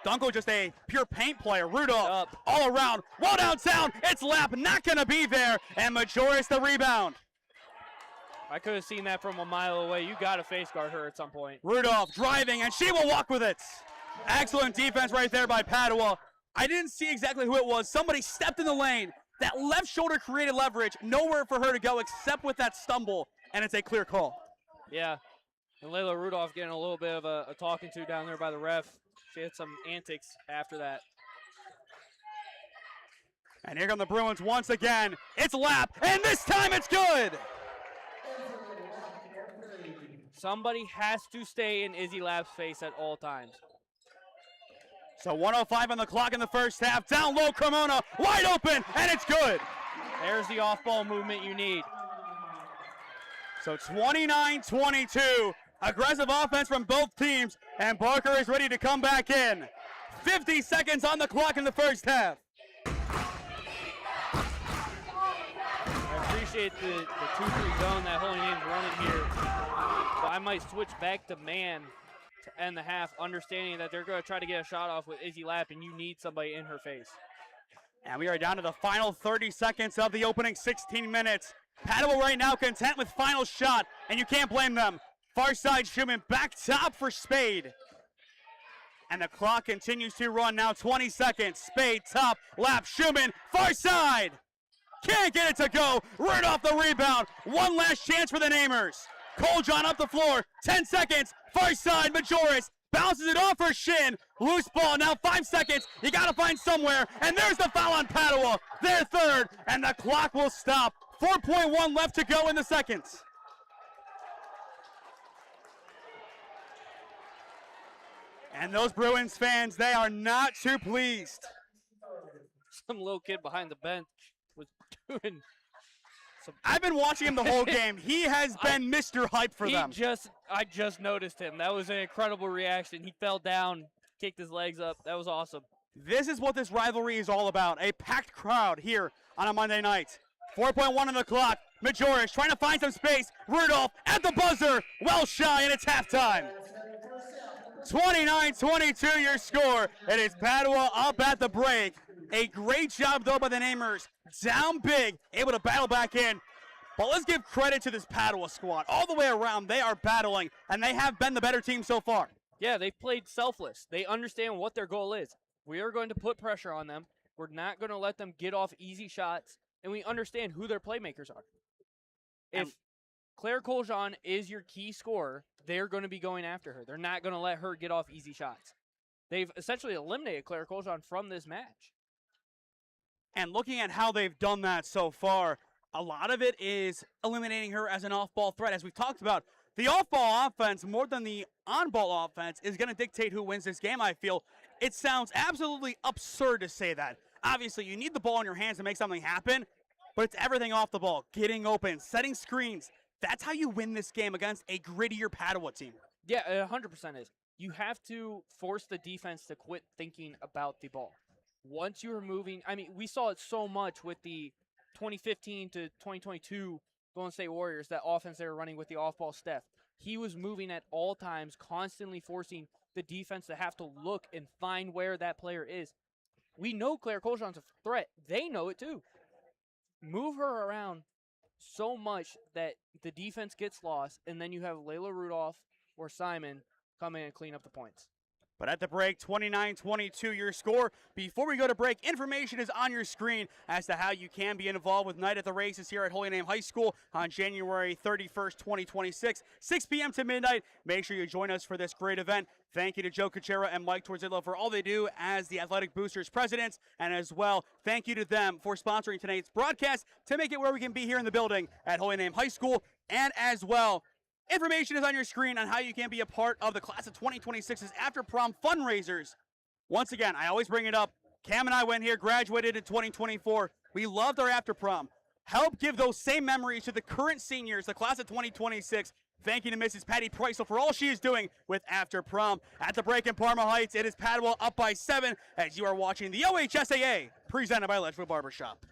Dunkel just a pure paint player. Rudolph all around. Whoa, downtown. It's Lap not going to be there. And Majoris the rebound. I could have seen that from a mile away. You got to face guard her at some point. Rudolph driving, and she will walk with it. Excellent defense right there by Padua. I didn't see exactly who it was. Somebody stepped in the lane. That left shoulder created leverage. Nowhere for her to go except with that stumble, and it's a clear call. Yeah. And Layla Rudolph getting a little bit of a talking to down there by the ref. She had some antics after that. And here come the Bruins once again. It's Lap, and this time it's good. Somebody has to stay in Izzy Lap's face at all times. So 1:05 on the clock in the first half. Down low, Cremona, wide open, and it's good. There's the off-ball movement you need. So 29-22. Aggressive offense from both teams, and Barker is ready to come back in. 50 seconds on the clock in the first half. I appreciate the 2-3 zone that Holy Name's running here. But I might switch back to man to end the half, understanding that they're going to try to get a shot off with Izzy Lap, and you need somebody in her face. And we are down to the final 30 seconds of the opening 16 minutes. Padua right now content with final shot, and you can't blame them. Far side Schumann back top for Spade. And the clock continues to run now, 20 seconds. Spade top, Lap, Schumann, far side. Can't get it to go. Rudolph the rebound. One last chance for the Namers. Coljon up the floor, 10 seconds. Far side, Majoris bounces it off her shin. Loose ball, now 5 seconds. You got to find somewhere. And there's the foul on Padua. Their third, and the clock will stop. 4.1 left to go in the seconds. And those Bruins fans, they are not too pleased. Some little kid behind the bench was doing some. I've been watching him the whole game. He has been Mr. Hype for them. I just noticed him. That was an incredible reaction. He fell down, kicked his legs up. That was awesome. This is what this rivalry is all about. A packed crowd here on a Monday night. 4.1 on the clock. Majoris trying to find some space. Rudolph at the buzzer. Well shy, and it's halftime. 29-22 your score. It is Padua up at the break. A great job, though, by the Namers. Down big, able to battle back in. But let's give credit to this Padua squad. All the way around, they are battling, and they have been the better team so far. Yeah, they've played selfless. They understand what their goal is. We are going to put pressure on them. We're not going to let them get off easy shots, and we understand who their playmakers are. If Claire Coljean is your key scorer, they're going to be going after her. They're not going to let her get off easy shots. They've essentially eliminated Claire Coljean from this match. And looking at how they've done that so far, a lot of it is eliminating her as an off-ball threat. As we've talked about, the off-ball offense, more than the on-ball offense, is going to dictate who wins this game, I feel. It sounds absolutely absurd to say that. Obviously, you need the ball in your hands to make something happen, but it's everything off the ball, getting open, setting screens. That's how you win this game against a grittier Padua team. Yeah, it 100% is. You have to force the defense to quit thinking about the ball. Once you're moving, I mean, we saw it so much with the 2015 to 2022 Golden State Warriors, that offense they were running with the off-ball Steph. He was moving at all times, constantly forcing the defense to have to look and find where that player is. We know Claire Coljean's a threat. They know it too. Move her around so much that the defense gets lost, and then you have Layla Rudolph or Simon come in and clean up the points. But at the break, 29-22 your score. Before we go to break, information is on your screen as to how you can be involved with Night at the Races here at Holy Name High School on January 31st, 2026, 6 p.m. to midnight. Make sure you join us for this great event. Thank you to Joe Kuchera and Mike Torzillo for all they do as the Athletic Boosters presidents, and as well, thank you to them for sponsoring tonight's broadcast to make it where we can be here in the building at Holy Name High School, and as well, information is on your screen on how you can be a part of the class of 2026's after prom fundraisers. Once again, I always bring it up. Cam and I went here, graduated in 2024. We loved our after prom. Help give those same memories to the current seniors, the class of 2026. Thank you to Mrs. Patty Preisel for all she is doing with after prom. At the break in Parma Heights, it is Padua up by 7 as you are watching the OHSAA presented by Ledgewood Barbershop.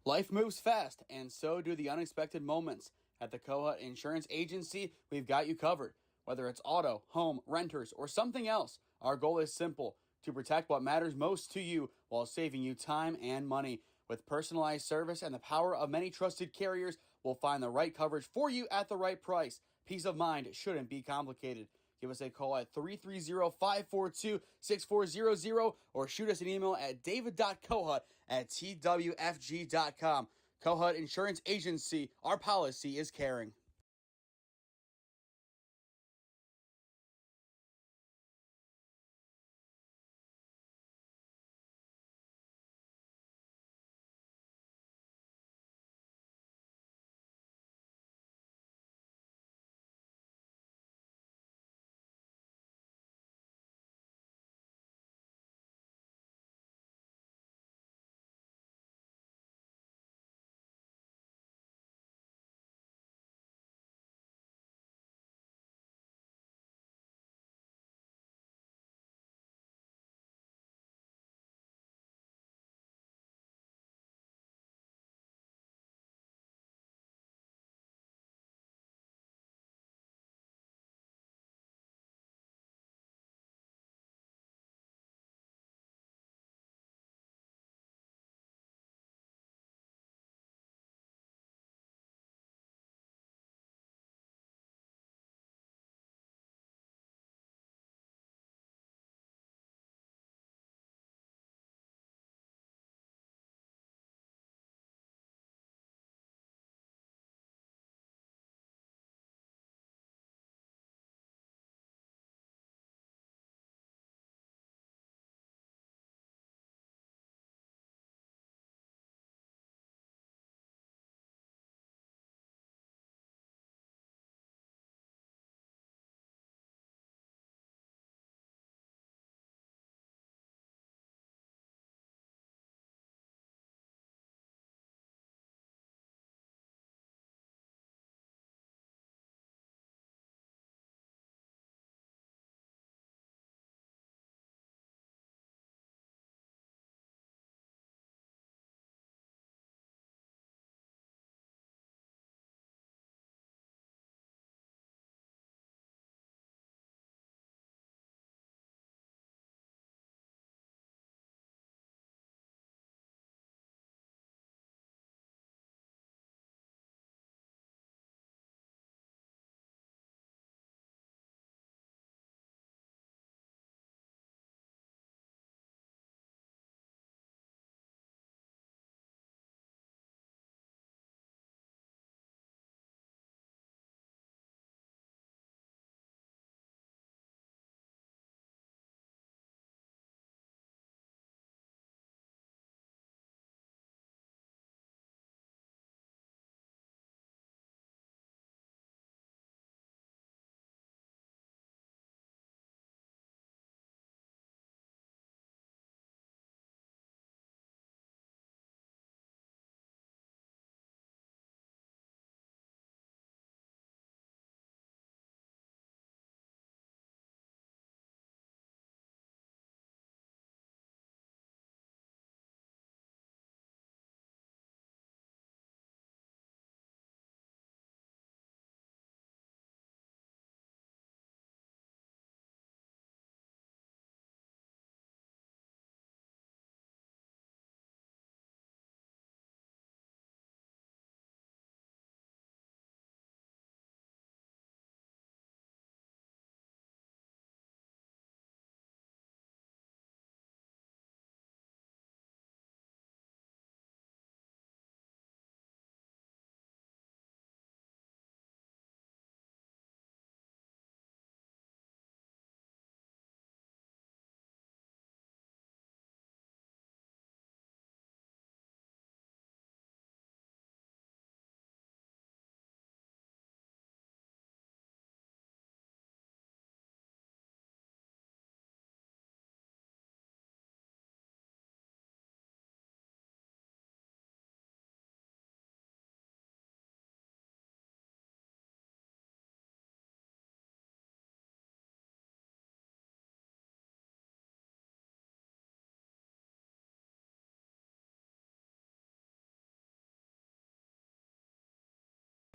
Life moves fast, and so do the unexpected moments. At the Kohut Insurance Agency, we've got you covered. Whether it's auto, home, renters, or something else, our goal is simple: to protect what matters most to you while saving you time and money. With personalized service and the power of many trusted carriers, we'll find the right coverage for you at the right price. Peace of mind shouldn't be complicated. Give us a call at 330-542-6400 or shoot us an email at david.kohut@twfg.com. Kohut Insurance Agency, our policy is caring.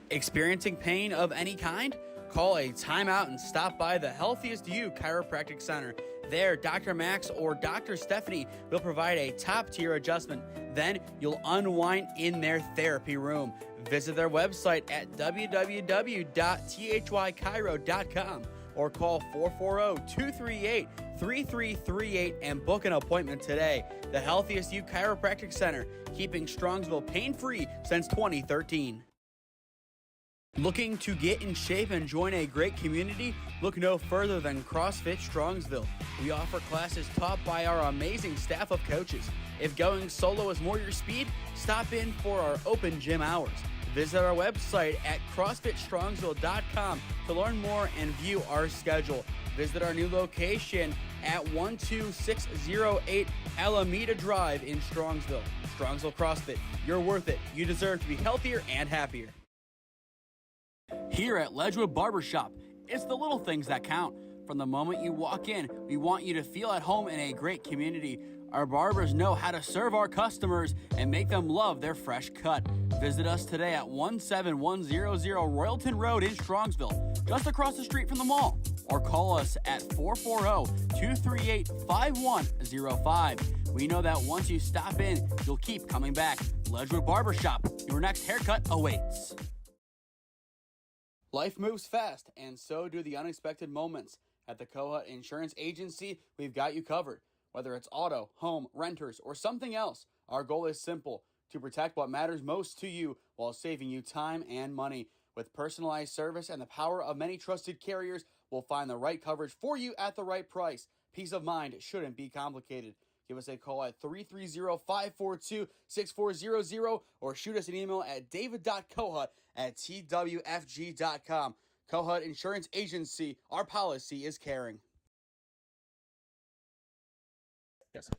Experiencing pain of any kind? Call a timeout and stop by the Healthiest You Chiropractic Center. There, Dr. Max or Dr. Stephanie will provide a top-tier adjustment. Then you'll unwind in their therapy room. Visit their website at www.thychiro.com or call 440-238-3338 and book an appointment today. The Healthiest You Chiropractic Center, keeping Strongsville pain-free since 2013. Looking to get in shape and join a great community? Look no further than CrossFit Strongsville. We offer classes taught by our amazing staff of coaches. If going solo is more your speed, stop in for our open gym hours. Visit our website at CrossFitStrongsville.com to learn more and view our schedule. Visit our new location at 12608 Alameda Drive in Strongsville. Strongsville CrossFit, you're worth it. You deserve to be healthier and happier. Here at Ledgewood Barbershop, it's the little things that count. From the moment you walk in, we want you to feel at home in a great community. Our barbers know how to serve our customers and make them love their fresh cut. Visit us today at 17100 Royalton Road in Strongsville, just across the street from the mall. Or call us at 440-238-5105. We know that once you stop in, you'll keep coming back. Ledgewood Barbershop, your next haircut awaits. Life moves fast, and so do the unexpected moments. At the Kohut Insurance Agency, we've got you covered. Whether it's auto, home, renters, or something else, our goal is simple: to protect what matters most to you while saving you time and money. With personalized service and the power of many trusted carriers, we'll find the right coverage for you at the right price. Peace of mind shouldn't be complicated. Give us a call at 330-542-6400 or shoot us an email at david.kohut@twfg.com. Kohut Insurance Agency, our policy is caring. Yes.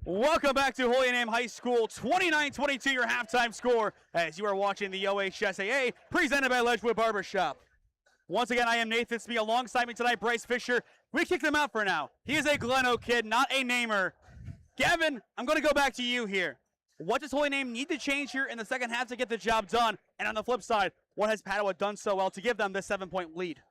Welcome back to Holy Name High School, 29-22 your halftime score as you are watching the OHSAA presented by Ledgewood Barbershop. Once again, I am Nathan Smee. Alongside me tonight, Bryce Fisher. We kicked him out for now. He is a Gleno kid, not a namer. Gavin, I'm going to go back to you here. What does Holy Name need to change here in the second half to get the job done? And on the flip side, what has Padua done so well to give them this 7-point lead?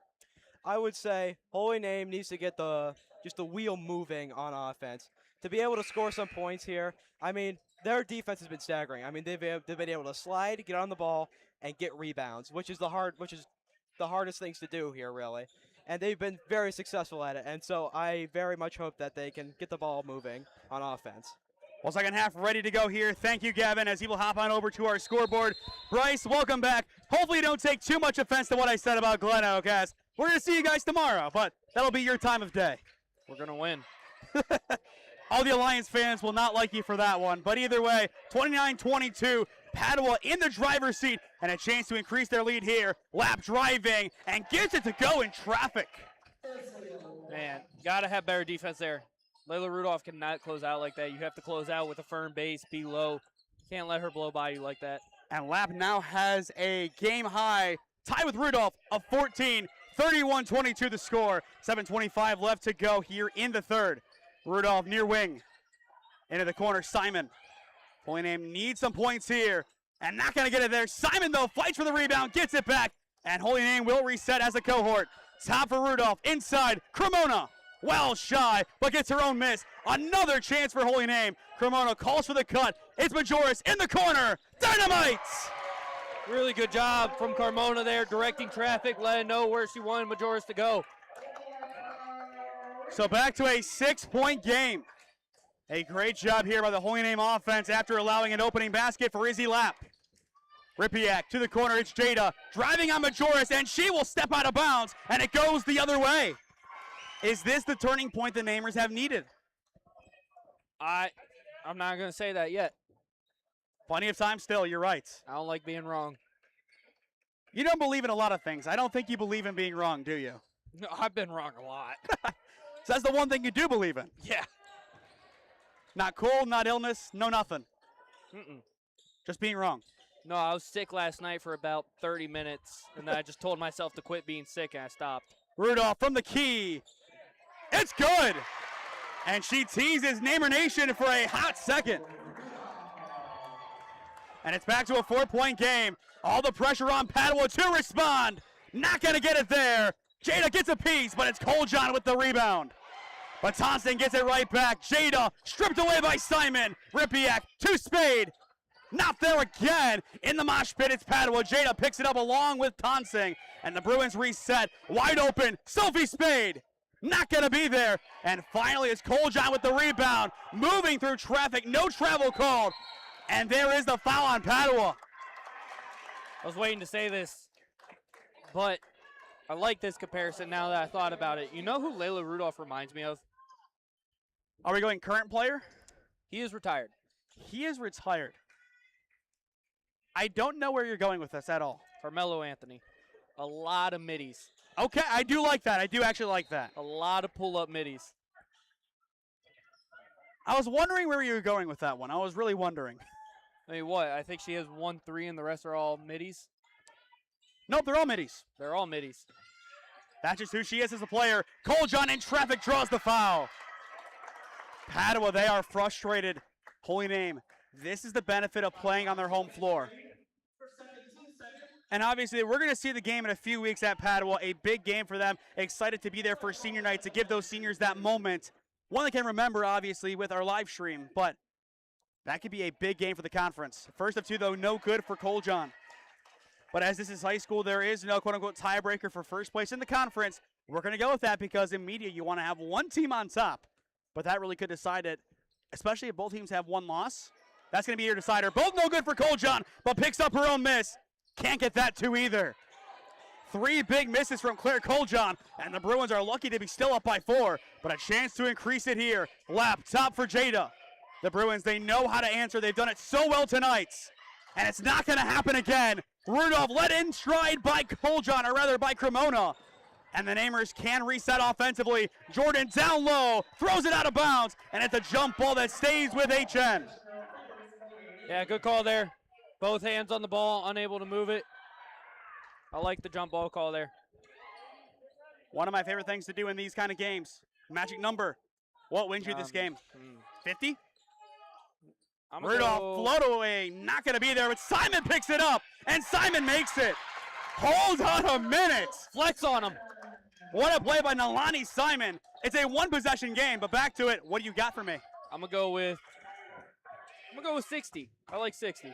I would say Holy Name needs to get the wheel moving on offense to be able to score some points here. I mean, their defense has been staggering. I mean, they've been able to slide, get on the ball, and get rebounds, which is the hardest things to do here, really. And they've been very successful at it. And so I very much hope that they can get the ball moving on offense. Well, second half ready to go here. Thank you, Gavin, as he will hop on over to our scoreboard. Bryce, welcome back. Hopefully you don't take too much offense to what I said about Gleno, guys. We're going to see you guys tomorrow, but that'll be your time of day. We're going to win. All the Alliance fans will not like you for that one. But either way, 29-22, Padua in the driver's seat and a chance to increase their lead here. Lap driving and gets it to go in traffic. Man, got to have better defense there. Layla Rudolph cannot close out like that. You have to close out with a firm base, be low. Can't let her blow by you like that. And Lap now has a game high tie with Rudolph of 14. 31-22 the score. 7:25 left to go here in the third. Rudolph near wing. Into the corner, Simon. Holy Name needs some points here. And not going to get it there. Simon, though, fights for the rebound, gets it back. And Holy Name will reset as a cohort. Top for Rudolph, inside, Cremona. Well shy, but gets her own miss. Another chance for Holy Name. Cremona calls for the cut. It's Majoris in the corner. Dynamites! Really good job from Carmona there, directing traffic, letting know where she wanted Majoris to go. So back to a 6-point game. A great job here by the Holy Name offense after allowing an opening basket for Izzy Lapp. Ripiak to the corner, it's Jada driving on Majoris, and she will step out of bounds, and it goes the other way. Is this the turning point the Namers have needed? I'm not going to say that yet. Plenty of time still, you're right. I don't like being wrong. You don't believe in a lot of things. I don't think you believe in being wrong, do you? No, I've been wrong a lot. So that's the one thing you do believe in. Yeah. Not cold, not illness, no nothing. Mm-mm. Just being wrong. No, I was sick last night for about 30 minutes, and then I just told myself to quit being sick, and I stopped. Rudolph from the key. It's good. And she teases Namer Nation for a hot second. And it's back to a 4-point game. All the pressure on Padua to respond. Not going to get it there. Jada gets a piece, but it's Coljon with the rebound. But Thompson gets it right back. Jada stripped away by Simon. Ripiak to Spade. Not there again. In the mosh pit, it's Padua. Jada picks it up along with Tonsing. And the Bruins reset. Wide open. Sophie Spade. Not going to be there. And finally, it's Coljon with the rebound. Moving through traffic. No travel called. And there is the foul on Padua. I was waiting to say this, but I like this comparison now that I thought about it. You know who Layla Rudolph reminds me of? Are we going current player? He is retired. He is retired. I don't know where you're going with this at all. Carmelo Anthony. A lot of middies. Okay, I do like that. I do actually like that. A lot of pull-up middies. I was wondering where you were going with that one. I was really wondering. I mean, what? I think she has 1-3 and the rest are all middies. Nope, they're all middies. They're all middies. That's just who she is as a player. Coljon in traffic draws the foul. Padua, they are frustrated. Holy name. This is the benefit of playing on their home floor. And obviously, we're going to see the game in a few weeks at Padua. A big game for them. Excited to be there for senior night to give those seniors that moment. One they can remember, obviously, with our live stream. But that could be a big game for the conference. First of two, though, no good for Coljon. But as this is high school, there is no quote-unquote tiebreaker for first place in the conference. We're going to go with that because in media, you want to have one team on top. But that really could decide it, especially if both teams have one loss. That's going to be your decider. Both no good for Coljon, but picks up her own miss. Can't get that two either. 3 big misses from Claire Coljon, and the Bruins are lucky to be still up by 4, but a chance to increase it here. Lap top for Jada. The Bruins, they know how to answer. They've done it so well tonight, and it's not going to happen again. Rudolph led in stride by Coljon, or rather by Cremona. And the Namers can reset offensively. Jordan down low, throws it out of bounds, and it's a jump ball that stays with HN. Yeah, good call there. Both hands on the ball, unable to move it. I like the jump ball call there. One of my favorite things to do in these kind of games. Magic number. What wins you this game? 50? Rudolph float away, not going to be there, but Simon picks it up, and Simon makes it. Hold on a minute. Flex on him. What a play by Nalani Simon. It's a one-possession game, but back to it. What do you got for me? I'm gonna go with 60. I like 60.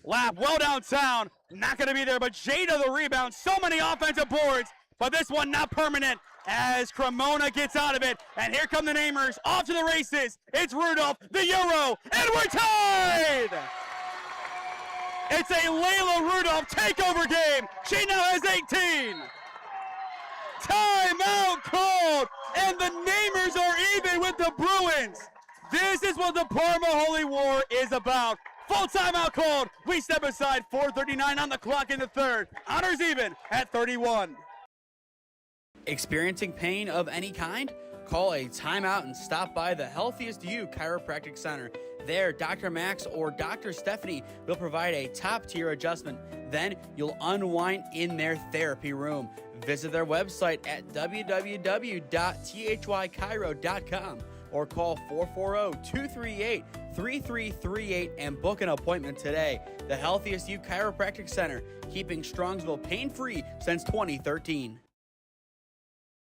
Lap well downtown. Not going to be there, but Jada the rebound. So many offensive boards, but this one not permanent as Cremona gets out of it. And here come the Namers off to the races. It's Rudolph, the Euro, and we're tied! It's a Layla Rudolph takeover game. She now has 18. Timeout called, and the Namers are even with the Bruins. This is what the Parma Holy War is about. Full timeout called. We step aside. 4:39 on the clock in the third. Honors even at 31. Experiencing pain of any kind? Call a timeout and stop by the Healthiest You Chiropractic Center. There, Dr. Max or Dr. Stephanie will provide a top-tier adjustment. Then you'll unwind in their therapy room. Visit their website at www.thychiro.com or call 440-238-3338 and book an appointment today. The Healthiest You Chiropractic Center, keeping Strongsville pain-free since 2013.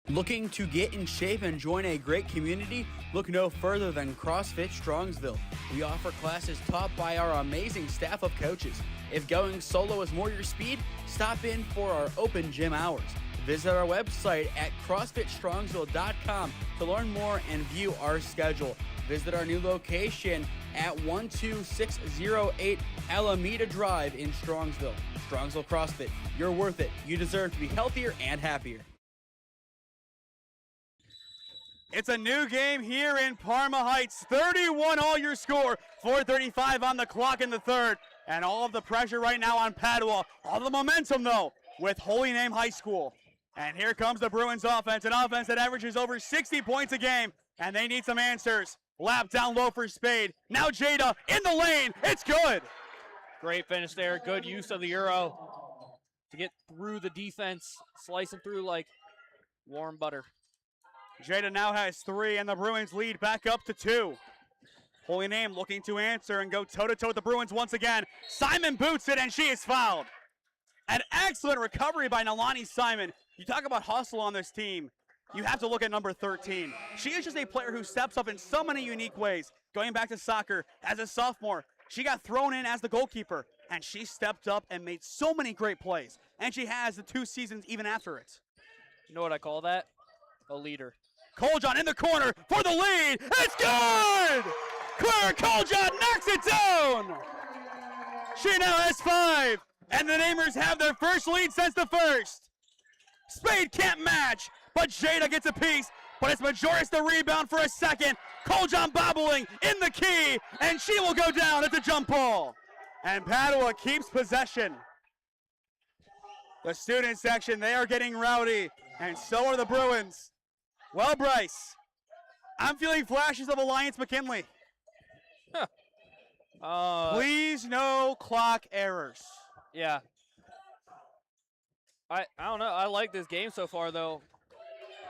Looking to get in shape and join a great community? Look no further than CrossFit Strongsville. We offer classes taught by our amazing staff of coaches. If going solo is more your speed, stop in for our open gym hours. Visit our website at CrossFitStrongsville.com to learn more and view our schedule. Visit our new location at 12608 Alameda Drive in Strongsville. Strongsville CrossFit, you're worth it. You deserve to be healthier and happier. It's a new game here in Parma Heights. 31 all your score. 4:35 on the clock in the third. And all of the pressure right now on Padua. All the momentum, though, with Holy Name High School. And here comes the Bruins offense, an offense that averages over 60 points a game. And they need some answers. Lap down low for Spade. Now Jada in the lane. It's good. Great finish there. Good use of the Euro to get through the defense, slicing through like warm butter. Jada now has 3, and the Bruins lead back up to 2. Holy Name looking to answer and go toe-to-toe with the Bruins once again. Simon boots it, and she is fouled. An excellent recovery by Nalani Simon. You talk about hustle on this team. You have to look at number 13. She is just a player who steps up in so many unique ways. Going back to soccer, as a sophomore, she got thrown in as the goalkeeper, and she stepped up and made so many great plays. And she has the 2 seasons even after it. You know what I call that? A leader. Coljon in the corner for the lead. It's good! Claire Coljon knocks it down! She now has 5, and the Namers have their first lead since the first. Spade can't match, but Jada gets a piece, but it's Majoris the rebound for a second. Coljon bobbling in the key, and she will go down at the jump ball. And Padua keeps possession. The student section, they are getting rowdy, and so are the Bruins. Well, Bryce, I'm feeling flashes of Alliance McKinley. Please no clock errors. Yeah. I don't know. I like this game so far, though.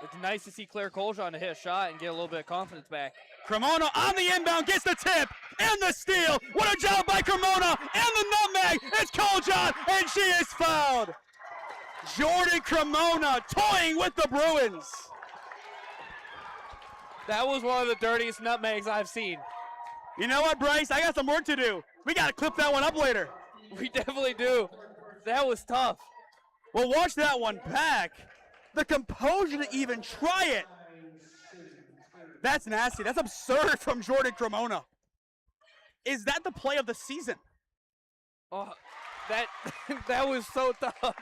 It's nice to see Claire Coljon to hit a shot and get a little bit of confidence back. Cremona on the inbound, gets the tip and the steal. What a job by Cremona and the nutmeg. It's Coljon, and she is fouled. Jordan Cremona toying with the Bruins. That was one of the dirtiest nutmegs I've seen. You know what, Bryce? I got some work to do. We got to clip that one up later. We definitely do. That was tough. Well, watch that one back. The composure to even try it. That's nasty. That's absurd from Jordan Cremona. Is that the play of the season? Oh, that was so tough.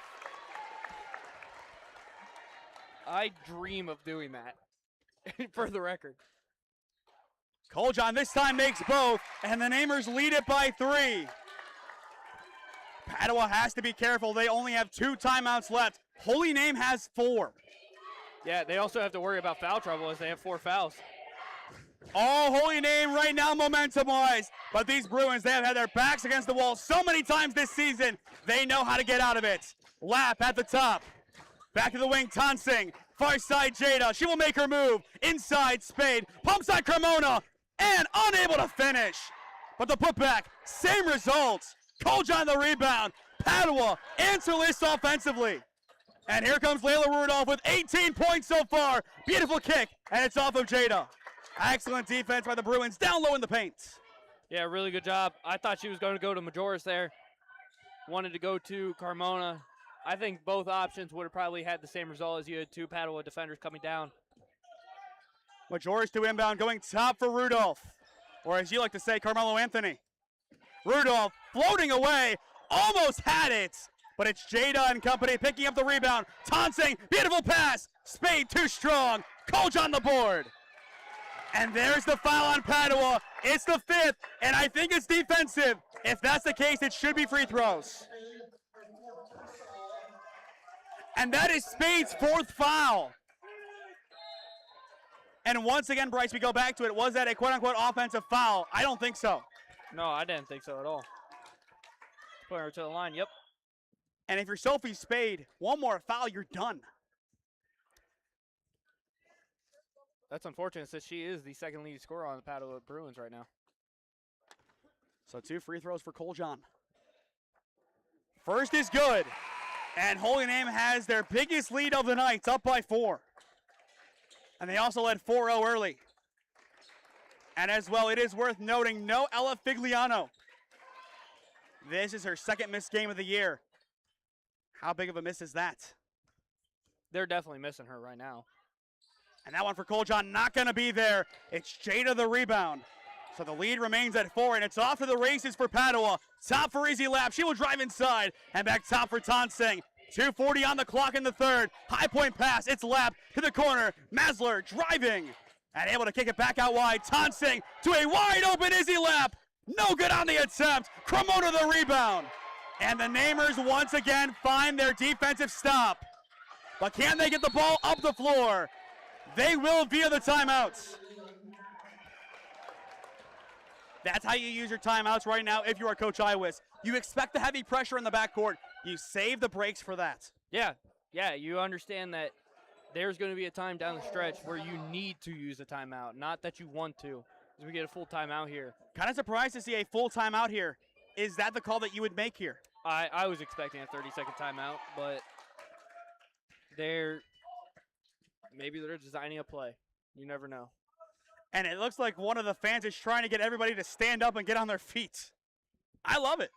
I dream of doing that, for the record. Coljon this time makes both, and the Namers lead it by 3. Padua has to be careful. They only have 2 timeouts left. Holy Name has 4. Yeah, they also have to worry about foul trouble as they have 4 fouls. Oh, Holy Name right now momentum-wise. But these Bruins, they have had their backs against the wall so many times this season. They know how to get out of it. Lap at the top. Back to the wing, Tonsing. Far side, Jada. She will make her move. Inside, Spade. Pumps on Cremona. And unable to finish. But the putback, same results. Coljon the rebound. Padua answerless offensively. And here comes Layla Rudolph with 18 points so far. Beautiful kick, and it's off of Jada. Excellent defense by the Bruins, down low in the paint. Yeah, really good job. I thought she was going to go to Majoris there. Wanted to go to Carmona. I think both options would have probably had the same result as you had 2 Padua defenders coming down. Majoris to inbound, going top for Rudolph. Or as you like to say, Carmelo Anthony. Rudolph floating away, almost had it. But it's Jada and company picking up the rebound. Tonsing, beautiful pass. Spade too strong. Coljon on the board. And there's the foul on Padua. It's the 5th, and I think it's defensive. If that's the case, it should be free throws. And that is Spade's 4th foul. And once again, Bryce, we go back to it. Was that a quote-unquote offensive foul? I don't think so. No, I didn't think so at all. Put her to the line, yep. And if you're Sophie Spade, one more foul, you're done. That's unfortunate since she is the second leading scorer on the Padua Bruins right now. So 2 free throws for Coljon. First is good. And Holy Name has their biggest lead of the night, up by 4. And they also led 4-0 early. And as well, it is worth noting, no Ella Figliano. This is her 2nd missed game of the year. How big of a miss is that? They're definitely missing her right now. And that one for Coljon, not going to be there. It's Jada the rebound. So the lead remains at 4, and it's off to the races for Padua. Top for Easy Lap. She will drive inside, and back top for Tonsing. 2:40 on the clock in the 3rd. High point pass. It's Lap to the corner. Masler driving and able to kick it back out wide. Tonsing to a wide open Izzy Lap. No good on the attempt. Cremona the rebound. And the Namers once again find their defensive stop. But can they get the ball up the floor? They will via the timeouts. That's how you use your timeouts right now if you are Coach Iwis. You expect the heavy pressure in the backcourt. You save the breaks for that. Yeah, you understand that there's going to be a time down the stretch where you need to use a timeout, not that you want to. We get a full timeout here. Kind of surprised to see a full timeout here. Is that the call that you would make here? I was expecting a 30-second timeout, but maybe they're designing a play. You never know. And it looks like one of the fans is trying to get everybody to stand up and get on their feet. I love it.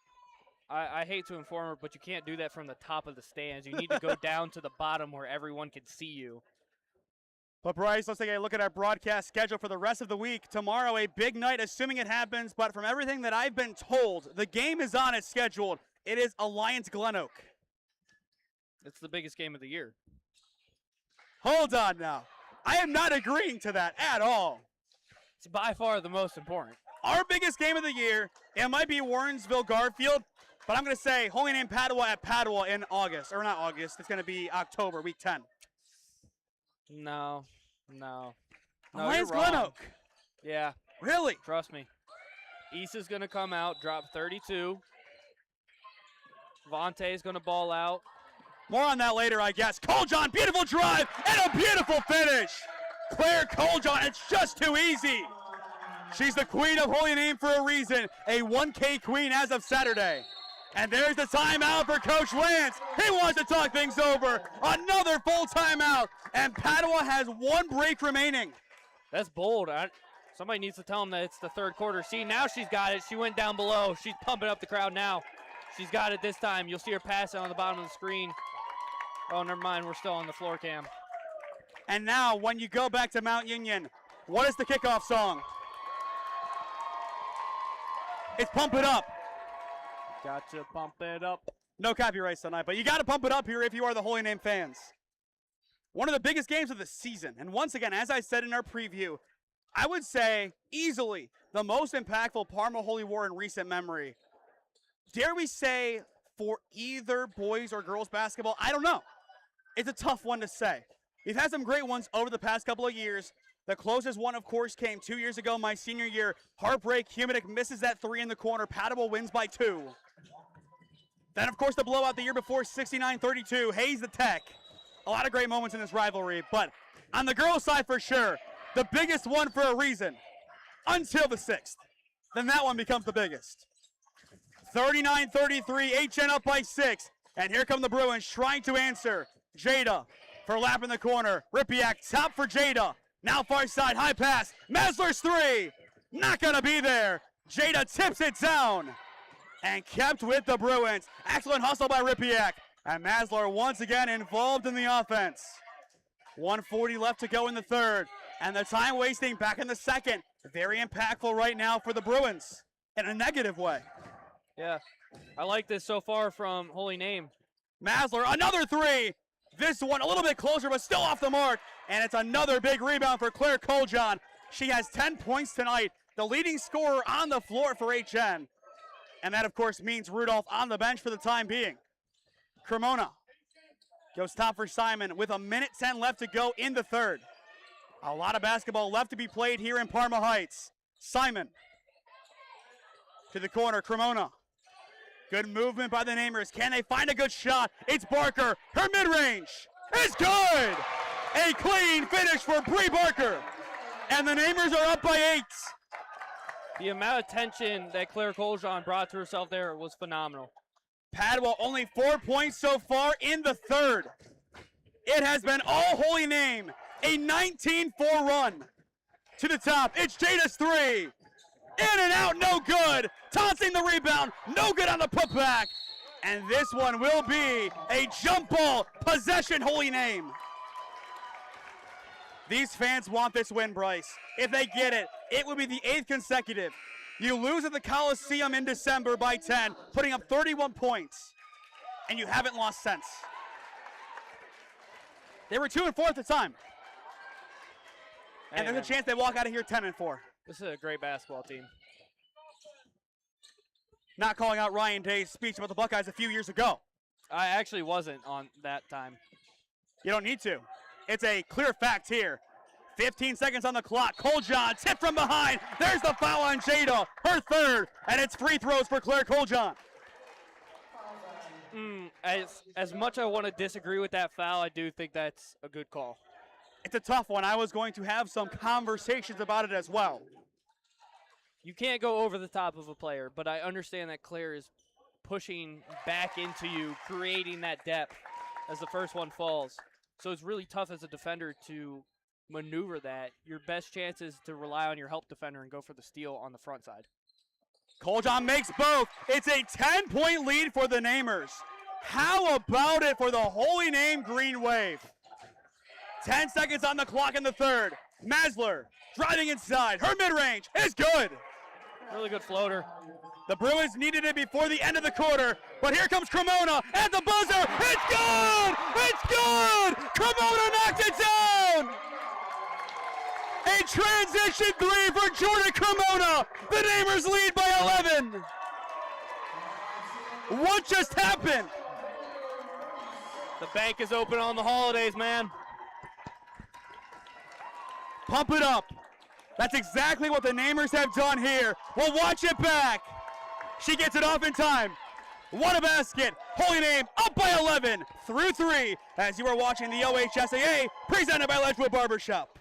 I hate to inform her, but you can't do that from the top of the stands. You need to go down to the bottom where everyone can see you. But Bryce, let's take a look at our broadcast schedule for the rest of the week. Tomorrow, a big night, assuming it happens. But from everything that I've been told, the game is on. It's scheduled. It is Alliance Glen Oak. It's the biggest game of the year. Hold on now. I am not agreeing to that at all. It's by far the most important. Our biggest game of the year, it might be Warrensville-Garfield, but I'm going to say Holy Name Padua at Padua in August. Or not August. It's going to be October, week 10. No. Alliance you're wrong. Glen Oak. Yeah. Really? Trust me. Issa's going to come out, drop 32. Vontae's going to ball out. More on that later, I guess. Coljon, beautiful drive, and a beautiful finish. Claire Coljon, it's just too easy. She's the queen of Holy Name for a reason, a 1K queen as of Saturday. And there's the timeout for Coach Lance. He wants to talk things over. Another full timeout, and Padua has one break remaining. That's bold. Somebody needs to tell him that it's the third quarter. See, now she's got it. She went down below. She's pumping up the crowd now. She's got it this time. You'll see her pass it on the bottom of the screen. Oh, never mind. We're still on the floor cam. And now, when you go back to Mount Union, what is the kickoff song? It's Pump It Up. Got to pump it up. No copyrights tonight, but you got to pump it up here if you are the Holy Name fans. One of the biggest games of the season. And once again, as I said in our preview, I would say easily the most impactful Parma Holy War in recent memory. Dare we say for either boys or girls basketball? I don't know. It's a tough one to say. We've had some great ones over the past couple of years. The closest one, of course, came 2 years ago, my senior year. Heartbreak, Humanic misses that three in the corner. Padua wins by 2. Then, of course, the blowout the year before, 69-32. Hayes the Tech. A lot of great moments in this rivalry. But on the girls' side, for sure, the biggest one for a reason. Until the 6th. Then that one becomes the biggest. 39-33, HN up by 6. And here come the Bruins trying to answer. Jada for lap in the corner. Ripiak top for Jada. Now far side, high pass. Masler's 3. Not going to be there. Jada tips it down. And kept with the Bruins. Excellent hustle by Ripiak. And Masler once again involved in the offense. 1:40 left to go in the third. And the time wasting back in the second. Very impactful right now for the Bruins. In a negative way. Yeah, I like this so far from Holy Name. Masler, another 3. This one a little bit closer, but still off the mark. And it's another big rebound for Claire Coljon. She has 10 points tonight, the leading scorer on the floor for HN. And that, of course, means Rudolph on the bench for the time being. Cremona goes top for Simon with 1:10 left to go in the third. A lot of basketball left to be played here in Parma Heights. Simon to the corner, Cremona. Good movement by the Namers. Can they find a good shot? It's Barker. Her mid-range is good. A clean finish for Bree Barker. And the Namers are up by 8. The amount of tension that Claire Coljon brought to herself there was phenomenal. Padua only 4 points so far in the third. It has been all Holy Name. A 19-4 run to the top. It's Jada's 3. In and out, no good. Tossing the rebound, no good on the putback. And this one will be a jump ball possession, Holy Name. These fans want this win, Bryce. If they get it, it will be the 8th consecutive. You lose at the Coliseum in December by 10, putting up 31 points, and you haven't lost since. They were 2-4 at the time. And there's a chance they walk out of here 10-4. This is a great basketball team. Not calling out Ryan Day's speech about the Buckeyes a few years ago. I actually wasn't on that time. You don't need to. It's a clear fact here. 15 seconds on the clock. Coljon, tip from behind. There's the foul on Jada, her third, and it's free throws for Claire Coljon. As much I want to disagree with that foul, I do think that's a good call. It's a tough one. I was going to have some conversations about it as well. you can't go over the top of a player, but I understand that Claire is pushing back into you, creating that depth as the first one falls. So it's really tough as a defender to maneuver that. Your best chance is to rely on your help defender and go for the steal on the front side. Coljon makes both. It's a 10-point lead for the Namers. How about it for the Holy Name Green Wave? 10 seconds on the clock in the third. Masler driving inside. Her mid-range is good. Really good floater. The Bruins needed it before the end of the quarter, but here comes Cremona at the buzzer. It's good! It's good! Cremona knocked it down! A transition three for Jordan Cremona. The Namers lead by 11. What just happened? The bank is open on the holidays, man. Pump it up. That's exactly what the Namers have done here. Well, watch it back. She gets it off in time. What a basket. Holy Name up by 11 through 3 as you are watching the OHSAA presented by Ledgewood Barbershop.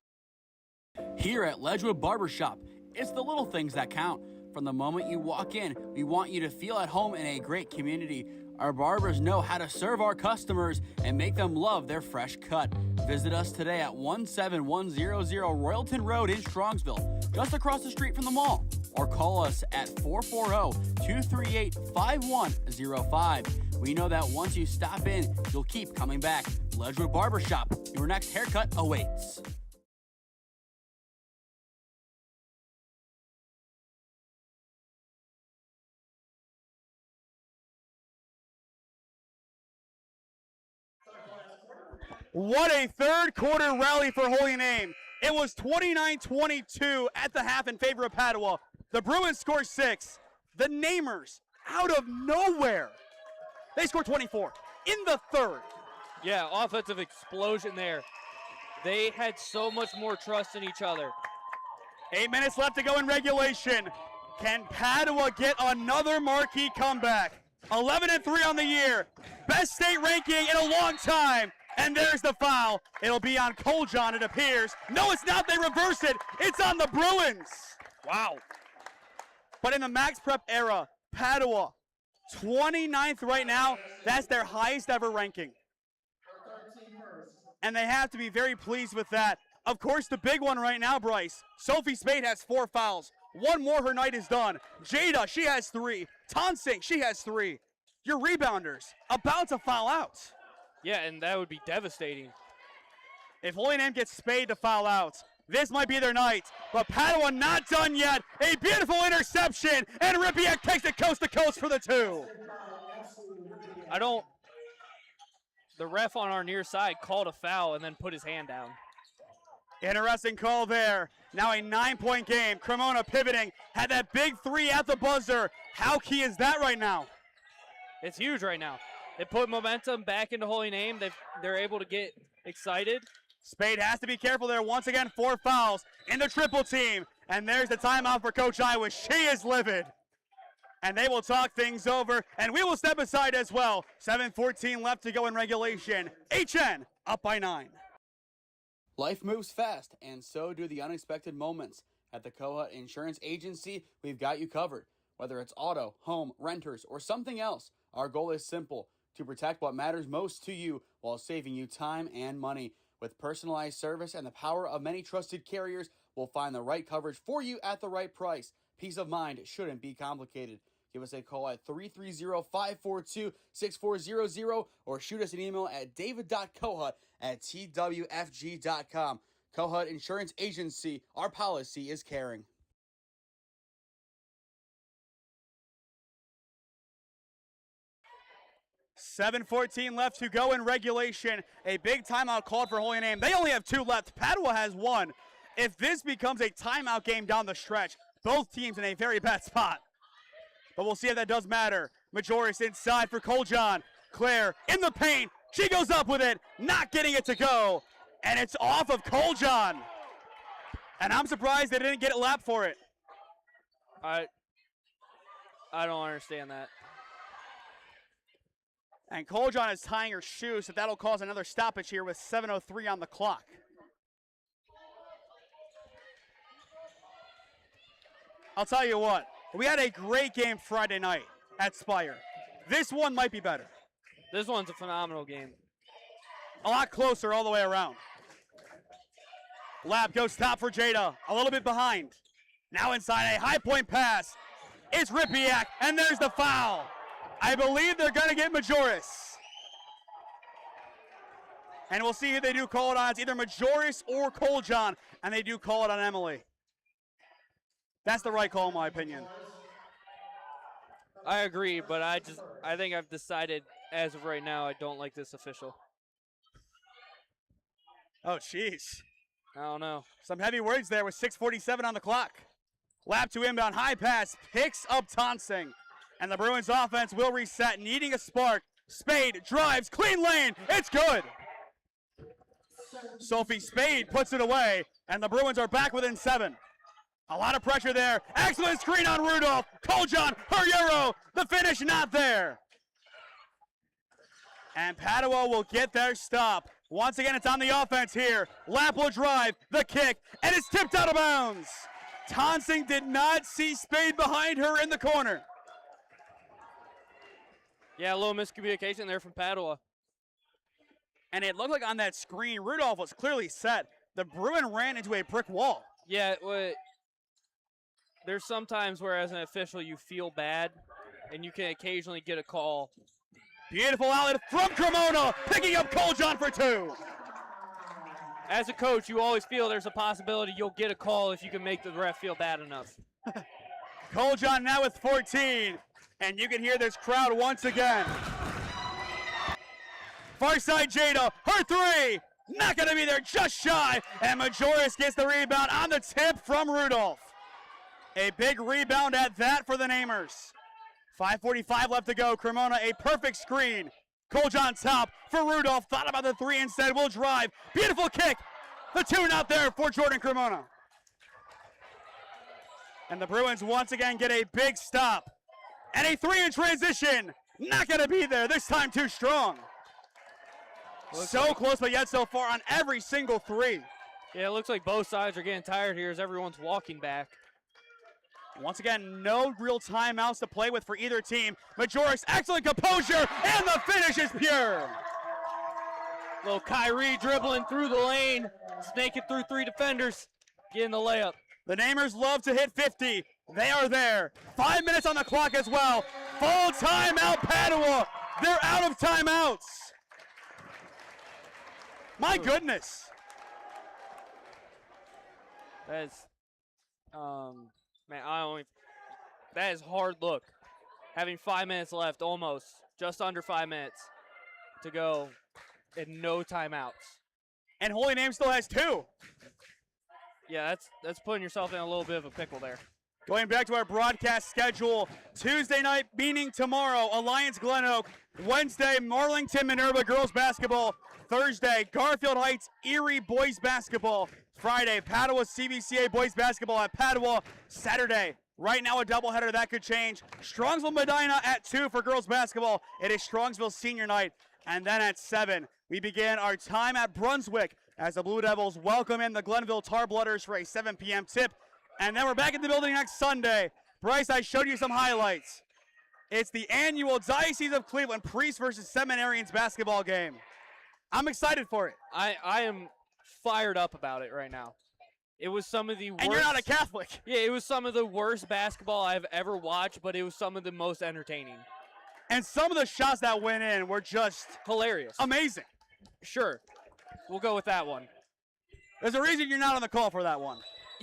Here at Ledgewood Barbershop, it's the little things that count. From the moment you walk in, we want you to feel at home in a great community. Our barbers know how to serve our customers and make them love their fresh cut. Visit us today at 17100 Royalton Road in Strongsville, just across the street from the mall. Or call us at 440-238-5105. We know that once you stop in, you'll keep coming back. Ledgewood Barbershop, your next haircut awaits. What a third quarter rally for Holy Name. It was 29-22 at the half in favor of Padua. The Bruins score 6. The Namers, out of nowhere, they score 24 in the third. Yeah, offensive explosion there. They had so much more trust in each other. 8 minutes left to go in regulation. Can Padua get another marquee comeback? 11-3 on the year. Best state ranking in a long time. And there's the foul. It'll be on Coljon, it appears. No, it's not. They reverse it. It's on the Bruins. Wow. But in the Max Prep era, Padua, 29th right now. That's their highest ever ranking. And they have to be very pleased with that. Of course, the big one right now, Bryce. Sophie Spade has 4 fouls. One more, her night is done. Jada, she has 3. Tonsing, she has 3. Your rebounders about to foul out. Yeah, and that would be devastating. If Holy Name gets Spade to foul out, this might be their night. But Padua not done yet. A beautiful interception, and Ripiak takes it coast to coast for the 2. The ref on our near side called a foul and then put his hand down. Interesting call there. Now a 9-point game. Cremona pivoting, had that big 3 at the buzzer. How key is that right now? It's huge right now. They put momentum back into Holy Name. They're able to get excited. Spade has to be careful there. Once again, 4 fouls in the triple team. And there's the timeout for Coach Iowa. She is livid. And they will talk things over, and we will step aside as well. 7:14 left to go in regulation. HN up by 9. Life moves fast, and so do the unexpected moments. At the Kohut Insurance Agency, we've got you covered. Whether it's auto, home, renters, or something else, our goal is simple: to protect what matters most to you while saving you time and money. With personalized service and the power of many trusted carriers, we'll find the right coverage for you at the right price. Peace of mind shouldn't be complicated. Give us a call at 330-542-6400 or shoot us an email at david.kohut@twfg.com. Kohut Insurance Agency, our policy is caring. $7:14 left to go in regulation. A big timeout called for Holy Name. They only have 2 left. Padua has 1. If this becomes a timeout game down the stretch, both teams in a very bad spot. But we'll see if that does matter. Majoris inside for Coljon. Claire in the paint. She goes up with it, not getting it to go. And it's off of Coljon. And I'm surprised they didn't get a lap for it. I don't understand that. And Coljon is tying her shoe, so that'll cause another stoppage here with 7:03 on the clock. I'll tell you what. We had a great game Friday night at Spire. This one might be better. This one's a phenomenal game. A lot closer all the way around. Lap goes top for Jada. A little bit behind. Now inside a high point pass. It's Ripiak, and there's the foul. I believe they're going to get Majoris. And we'll see who they do call it on. It's either Majoris or Coljon, and they do call it on Emily. That's the right call, in my opinion. I agree, but I think I've decided as of right now I don't like this official. Oh, jeez. I don't know. Some heavy words there with 6:47 on the clock. Lap to inbound, high pass, picks up Tonsing. And the Bruins offense will reset, needing a spark. Spade drives, clean lane, it's good. Sophie Spade puts it away, and the Bruins are back within 7. A lot of pressure there. Excellent screen on Rudolph. Coljon, her Euro. The finish not there. And Padua will get their stop. Once again, it's on the offense here. Lap will drive, the kick, and it's tipped out of bounds. Tonsing did not see Spade behind her in the corner. Yeah, a little miscommunication there from Padua. And it looked like on that screen, Rudolph was clearly set. The Bruin ran into a brick wall. Yeah, there's sometimes where as an official you feel bad, and you can occasionally get a call. Beautiful outlet from Cremona, picking up Coljon for 2. As a coach, you always feel there's a possibility you'll get a call if you can make the ref feel bad enough. Coljon now with 14, and you can hear this crowd once again. Far side Jada, her 3, not gonna be there, just shy, and Majoris gets the rebound on the tip from Rudolph. A big rebound at that for the Namers. 5:45 left to go. Cremona, a perfect screen. Coljon top for Rudolph. Thought about the 3 instead. Will drive. Beautiful kick. The 2 not there for Jordan Cremona. And the Bruins once again get a big stop. And a 3 in transition. Not going to be there. This time too strong. So close, but yet so far on every single 3. Yeah, it looks like both sides are getting tired here as everyone's walking back. Once again, no real timeouts to play with for either team. Majoris, excellent composure, and the finish is pure. Little Kyrie dribbling through the lane, snaking through 3 defenders, getting the layup. The Namers love to hit 50. They are there. 5 minutes on the clock as well. Full timeout, Padua. They're out of timeouts. My goodness. That's, man, that is hard look. Having 5 minutes left, almost, just under 5 minutes to go, and no timeouts. And Holy Name still has 2. Yeah, that's putting yourself in a little bit of a pickle there. Going back to our broadcast schedule, Tuesday night, meaning tomorrow, Alliance Glen Oak. Wednesday, Marlington Minerva girls basketball. Thursday, Garfield Heights Erie boys basketball. Friday, Padua CBCA boys basketball at Padua. Saturday, right now a doubleheader, that could change. Strongsville Medina at 2 for girls basketball. It is Strongsville senior night. And then at 7, we begin our time at Brunswick as the Blue Devils welcome in the Glenville Tarblooders for a 7 p.m. tip. And then we're back in the building next Sunday. Bryce, I showed you some highlights. It's the annual Diocese of Cleveland Priest versus Seminarians basketball game. I'm excited for it. I am fired up about it right now. It was some of the worst. And you're not a Catholic. Yeah, it was some of the worst basketball I've ever watched, but it was some of the most entertaining. And some of the shots that went in were just hilarious. Amazing. Sure. We'll go with that one. There's a reason you're not on the call for that one.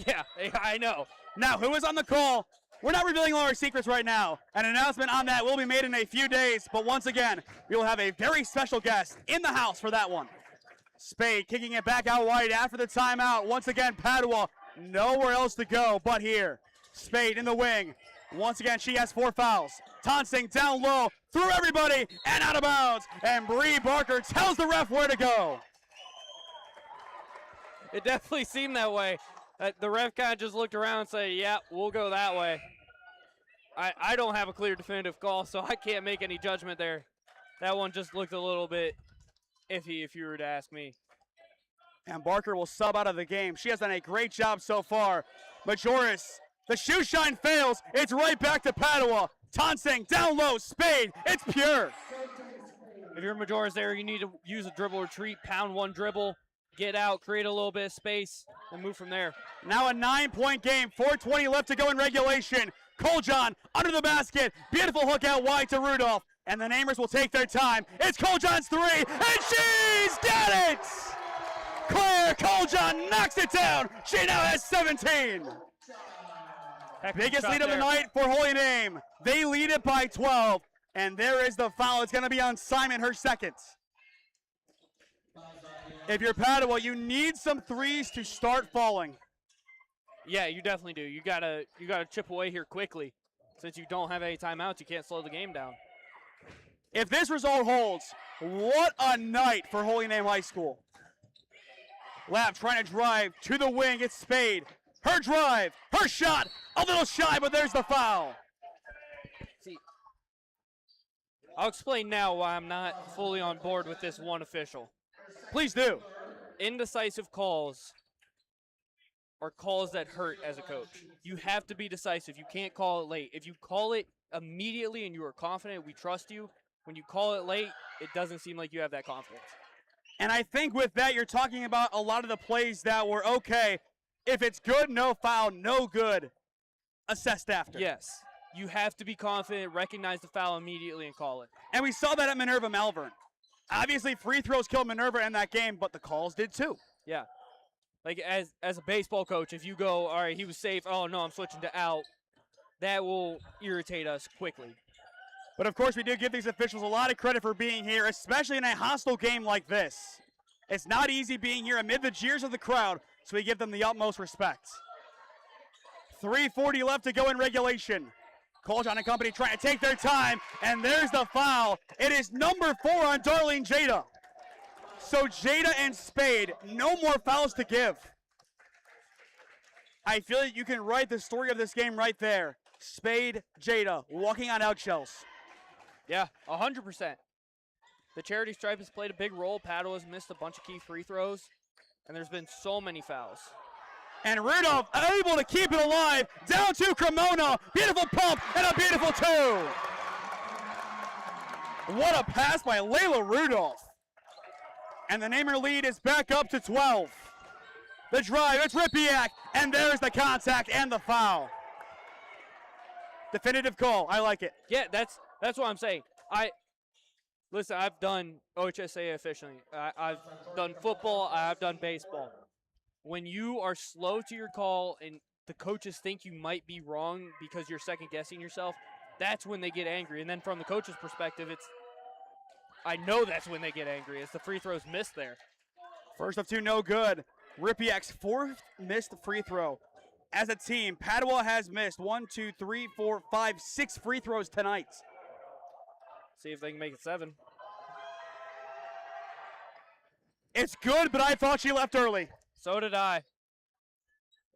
Yeah, I know. Now, who is on the call? We're not revealing all our secrets right now. An announcement on that will be made in a few days, but once again, we will have a very special guest in the house for that one. Spade kicking it back out wide after the timeout. Once again, Padua, nowhere else to go but here. Spade in the wing. Once again, she has 4 fouls. Tonsing down low, through everybody, and out of bounds. And Bree Barker tells the ref where to go. It definitely seemed that way. The ref kind of just looked around and said, yeah, we'll go that way. I don't have a clear definitive call, so I can't make any judgment there. That one just looked a little bit iffy if you were to ask me. And Barker will sub out of the game. She has done a great job so far. Majoris The shoe shine fails. It's right back to Padua. Tonsing down low, Spade. It's pure. If you're Majora's there, you need to use a dribble retreat, pound one dribble, get out, create a little bit of space, and move from there. Now a 9-point game, 4:20 left to go in regulation. Coljon under the basket, beautiful hook out wide to Rudolph, and the Namers will take their time. It's Coljon's three, and she's got it! Claire Coljon knocks it down. She now has 17. Biggest lead of the night for Holy Name. They lead it by 12, and there is the foul. It's going to be on Simon, her second. If you're Padua, you need some threes to start falling. Yeah, you definitely do. You gotta chip away here quickly. Since you don't have any timeouts, you can't slow the game down. If this result holds, what a night for Holy Name High School. Lap trying to drive to the wing. It's Spade. Her drive, her shot, a little shy, but there's the foul. See, I'll explain now why I'm not fully on board with this one official. Please do. Indecisive calls are calls that hurt as a coach. You have to be decisive. You can't call it late. If you call it immediately and you are confident, we trust you. When you call it late, it doesn't seem like you have that confidence. And I think with that, you're talking about a lot of the plays that were okay. If it's good, no foul, no good, assessed after. Yes. You have to be confident, recognize the foul immediately, and call it. And we saw that at Minerva Malvern. Obviously, free throws killed Minerva in that game, but the calls did too. Yeah. Like, as a baseball coach, if you go, all right, he was safe, oh, no, I'm switching to out, that will irritate us quickly. But, of course, we do give these officials a lot of credit for being here, especially in a hostile game like this. It's not easy being here amid the jeers of the crowd, so we give them the utmost respect. 3:40 left to go in regulation. Coljon and company trying to take their time, and there's the foul. It is number 4 on Darlene Jada. So Jada and Spade, no more fouls to give. I feel like you can write the story of this game right there. Spade, Jada, walking on outshells. Yeah, 100%. The charity stripe has played a big role. Padua has missed a bunch of key free throws, and there's been so many fouls. And Rudolph able to keep it alive. Down to Cremona. Beautiful pump and a beautiful 2. What a pass by Layla Rudolph. And the Namer lead is back up to 12. The drive, it's Ripiak, and there's the contact and the foul. Definitive call, I like it. Yeah, that's what I'm saying. Listen, I've done OHSA officially. I've done football, I've done baseball. When you are slow to your call and the coaches think you might be wrong because you're second guessing yourself, that's when they get angry. And then from the coach's perspective, I know that's when they get angry, as the free throws missed there. First of 2, no good. Ripiak's 4th missed free throw. As a team, Padua has missed 1, 2, 3, 4, 5, 6 free throws tonight. See if they can make it 7. It's good, but I thought she left early. So did I. I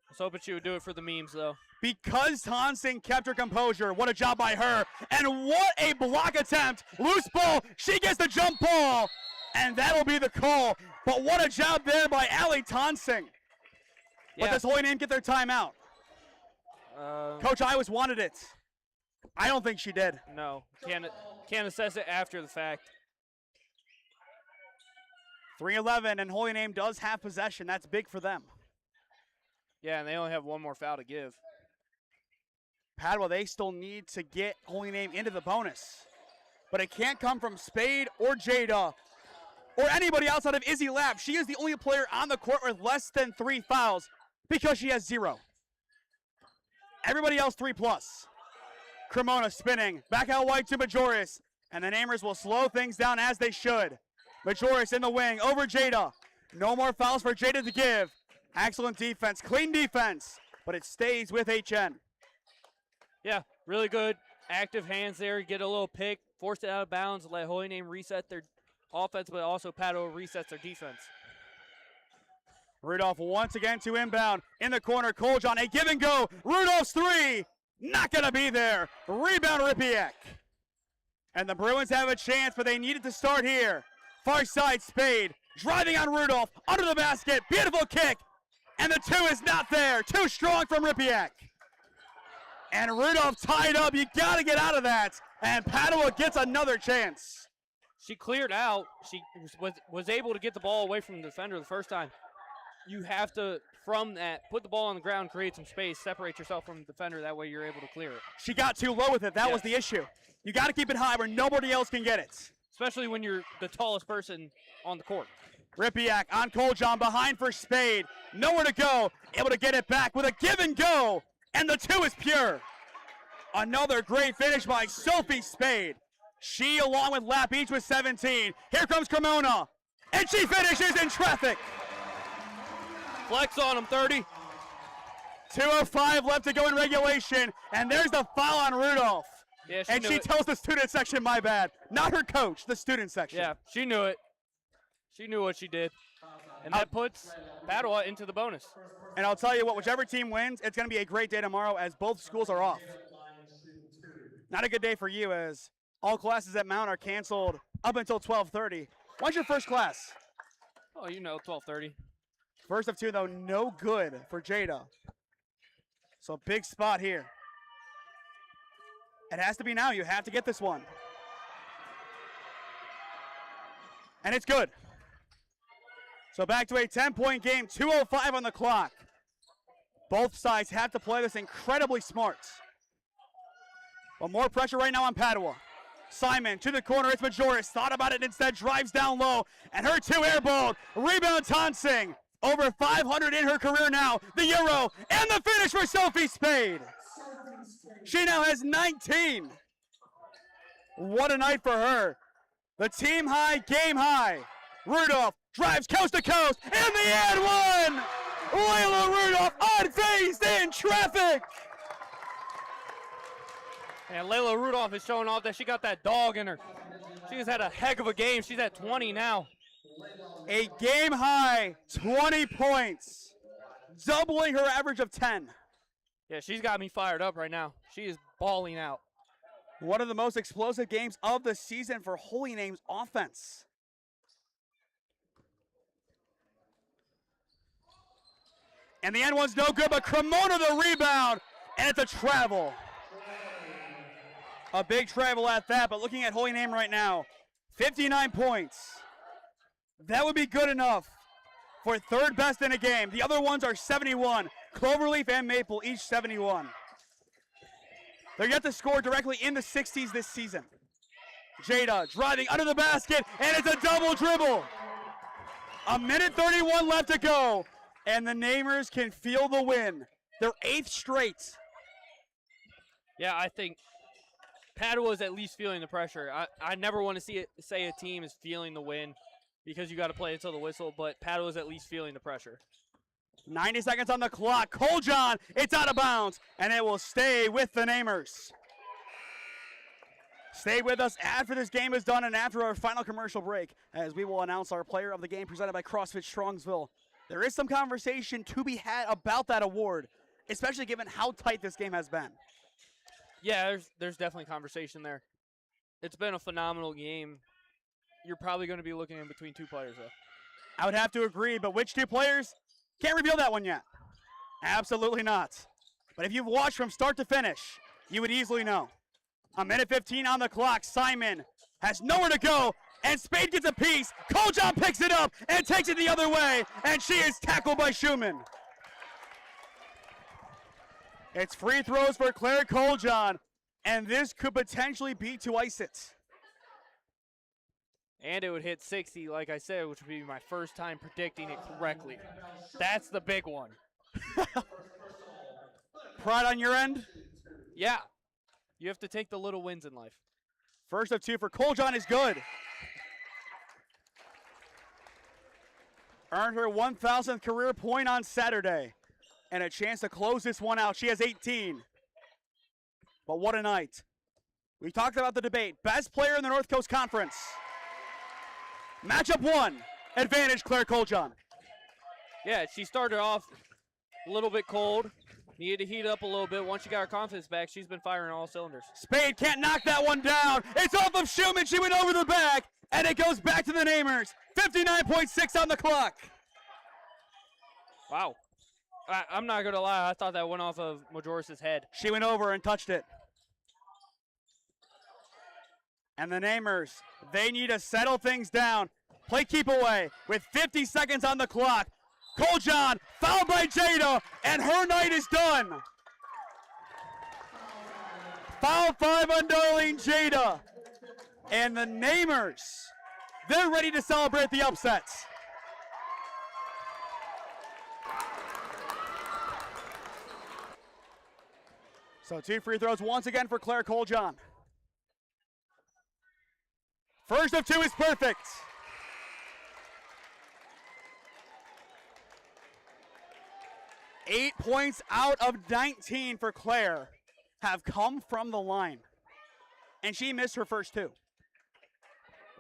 was hoping she would do it for the memes, though. Because Tonsing kept her composure. What a job by her. And what a block attempt. Loose ball. She gets the jump ball. And that'll be the call. But what a job there by Allie Tonsing. Yeah. But does Holy Name get their timeout? Coach Iwas wanted it. I don't think she did. No. Can't assess it after the fact. 3:11, and Holy Name does have possession. That's big for them. Yeah, and they only have one more foul to give. Padua, they still need to get Holy Name into the bonus. But it can't come from Spade or Jada or anybody outside of Izzy Lapp. She is the only player on the court with less than 3 fouls because she has 0. Everybody else 3+. Cremona spinning. Back out wide to Majoris. And the Namers will slow things down as they should. Majoris in the wing over Jada. No more fouls for Jada to give. Excellent defense, clean defense, but it stays with HN. Yeah, really good. Active hands there. Get a little pick, force it out of bounds, let Holy Name reset their offense, but also Padua resets their defense. Rudolph once again to inbound. In the corner, Coljon, a give and go. Rudolph's 3, not going to be there. Rebound, Ripiak. And the Bruins have a chance, but they needed to start here. Far side, Spade, driving on Rudolph, under the basket, beautiful kick, and the 2 is not there. Too strong from Ripiak. And Rudolph tied up. You got to get out of that. And Padua gets another chance. She cleared out. She was able to get the ball away from the defender the first time. You have to, from that, put the ball on the ground, create some space, separate yourself from the defender. That way you're able to clear it. She got too low with it. That was the issue. You got to keep it high where nobody else can get it. Especially when you're the tallest person on the court. Rippiak on Coljon, behind for Spade. Nowhere to go. Able to get it back with a give and go. And the 2 is pure. Another great finish by Sophie Spade. She, along with Lapp, each with 17. Here comes Cremona. And she finishes in traffic. Flex on him, 30. 2:05 left to go in regulation. And there's the foul on Rudolph. Yeah, and she tells the student section, my bad. Not her coach, the student section. Yeah, she knew it. She knew what she did. And that puts Padua into the bonus. And I'll tell you what, whichever team wins, it's going to be a great day tomorrow as both schools are off. Not a good day for you as all classes at Mount are canceled up until 12:30. When's your first class? Oh, you know, 12:30. First of 2, though, no good for Jada. So big spot here. It has to be now. You have to get this one. And it's good. So back to a 10-point game, 2:05 on the clock. Both sides have to play this incredibly smart. But more pressure right now on Padua. Simon to the corner, it's Majoris. Thought about it, instead drives down low. And her 2 airballed. Rebound Tonsing. Over 500 in her career now. The Euro and the finish for Sophie Spade. She now has 19. What a night for her. The team high, game high. Rudolph drives coast to coast, and the and one! Layla Rudolph unfazed in traffic! And Layla Rudolph is showing off that she got that dog in her. She has had a heck of a game. She's at 20 now. A game high, 20 points. Doubling her average of 10. Yeah, she's got me fired up right now. She is balling out. One of the most explosive games of the season for Holy Name's offense. And the end one's no good, but Cremona the rebound, and it's a travel. A big travel at that, but looking at Holy Name right now, 59 points. That would be good enough for third best in a game. The other ones are 71. Cloverleaf and Maple each 71. They're yet to score directly in the 60s this season. Jada driving under the basket, and it's a double dribble. 1:31 left to go, and the Namers can feel the win. Their 8th straight. Yeah, I think Padua is at least feeling the pressure. I never want to say a team is feeling the win because you got to play until the whistle, but Padua is at least feeling the pressure. 90 seconds on the clock. Coljon, it's out of bounds, and it will stay with the Namers. Stay with us after this game is done and after our final commercial break, as we will announce our player of the game presented by CrossFit Strongsville. There is some conversation to be had about that award, especially given how tight this game has been. Yeah, there's definitely conversation there. It's been a phenomenal game. You're probably going to be looking in between 2 players, though. I would have to agree, but which 2 players? Can't reveal that one yet. Absolutely not. But if you've watched from start to finish, you would easily know. 1:15 on the clock. Simon has nowhere to go, and Spade gets a piece. Coljon picks it up and takes it the other way, and she is tackled by Schumann. It's free throws for Claire Coljon, and this could potentially be to ice it. And it would hit 60, like I said, which would be my first time predicting it correctly. That's the big one. Pride on your end? Yeah. You have to take the little wins in life. First of 2 for Coljon is good. Earned her 1,000th career point on Saturday. And a chance to close this one out. She has 18. But what a night. We talked about the debate. Best player in the North Coast Conference. Matchup 1. Advantage Claire Coljon. Yeah, she started off a little bit cold. Needed to heat up a little bit. Once she got her confidence back, she's been firing all cylinders. Spade can't knock that one down. It's off of Schumann. She went over the back. And it goes back to the Namers. 59.6 on the clock. Wow. I'm not going to lie. I thought that went off of Majoris' head. She went over and touched it. And the Namers, they need to settle things down. Play keep away with 50 seconds on the clock. Coljon fouled by Jada, and her night is done. Foul 5 on Darlene Jada. And the Namers, they're ready to celebrate the upsets. So 2 free throws once again for Claire Coljon. First of 2 is perfect. Eight points out of 19 for Claire have come from the line. And she missed her first 2.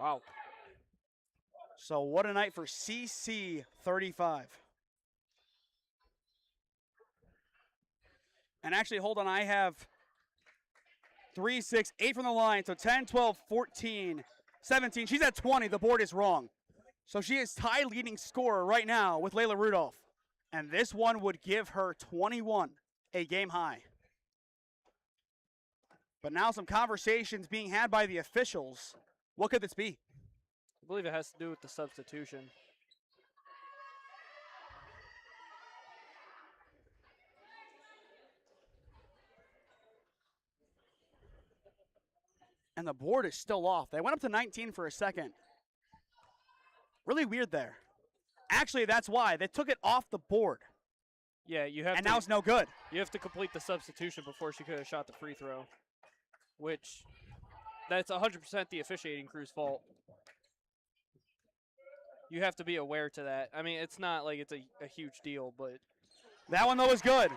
Wow. So what a night for CC 35. And actually, hold on, I have 3, 6, 8 from the line. So 10, 12, 14, 17. She's at 20. The board is wrong. So she is tied leading scorer right now with Layla Rudolph. And this one would give her 21, a game high. But now some conversations being had by the officials. What could this be? I believe it has to do with the substitution. And the board is still off. They went up to 19 for a second. Really weird there. Actually, that's why. They took it off the board. Yeah, you have and to, now it's no good. You have to complete the substitution before she could have shot the free throw, which that's 100% the officiating crew's fault. You have to be aware to that. I mean, it's not like it's a huge deal, but. That one, though, was good.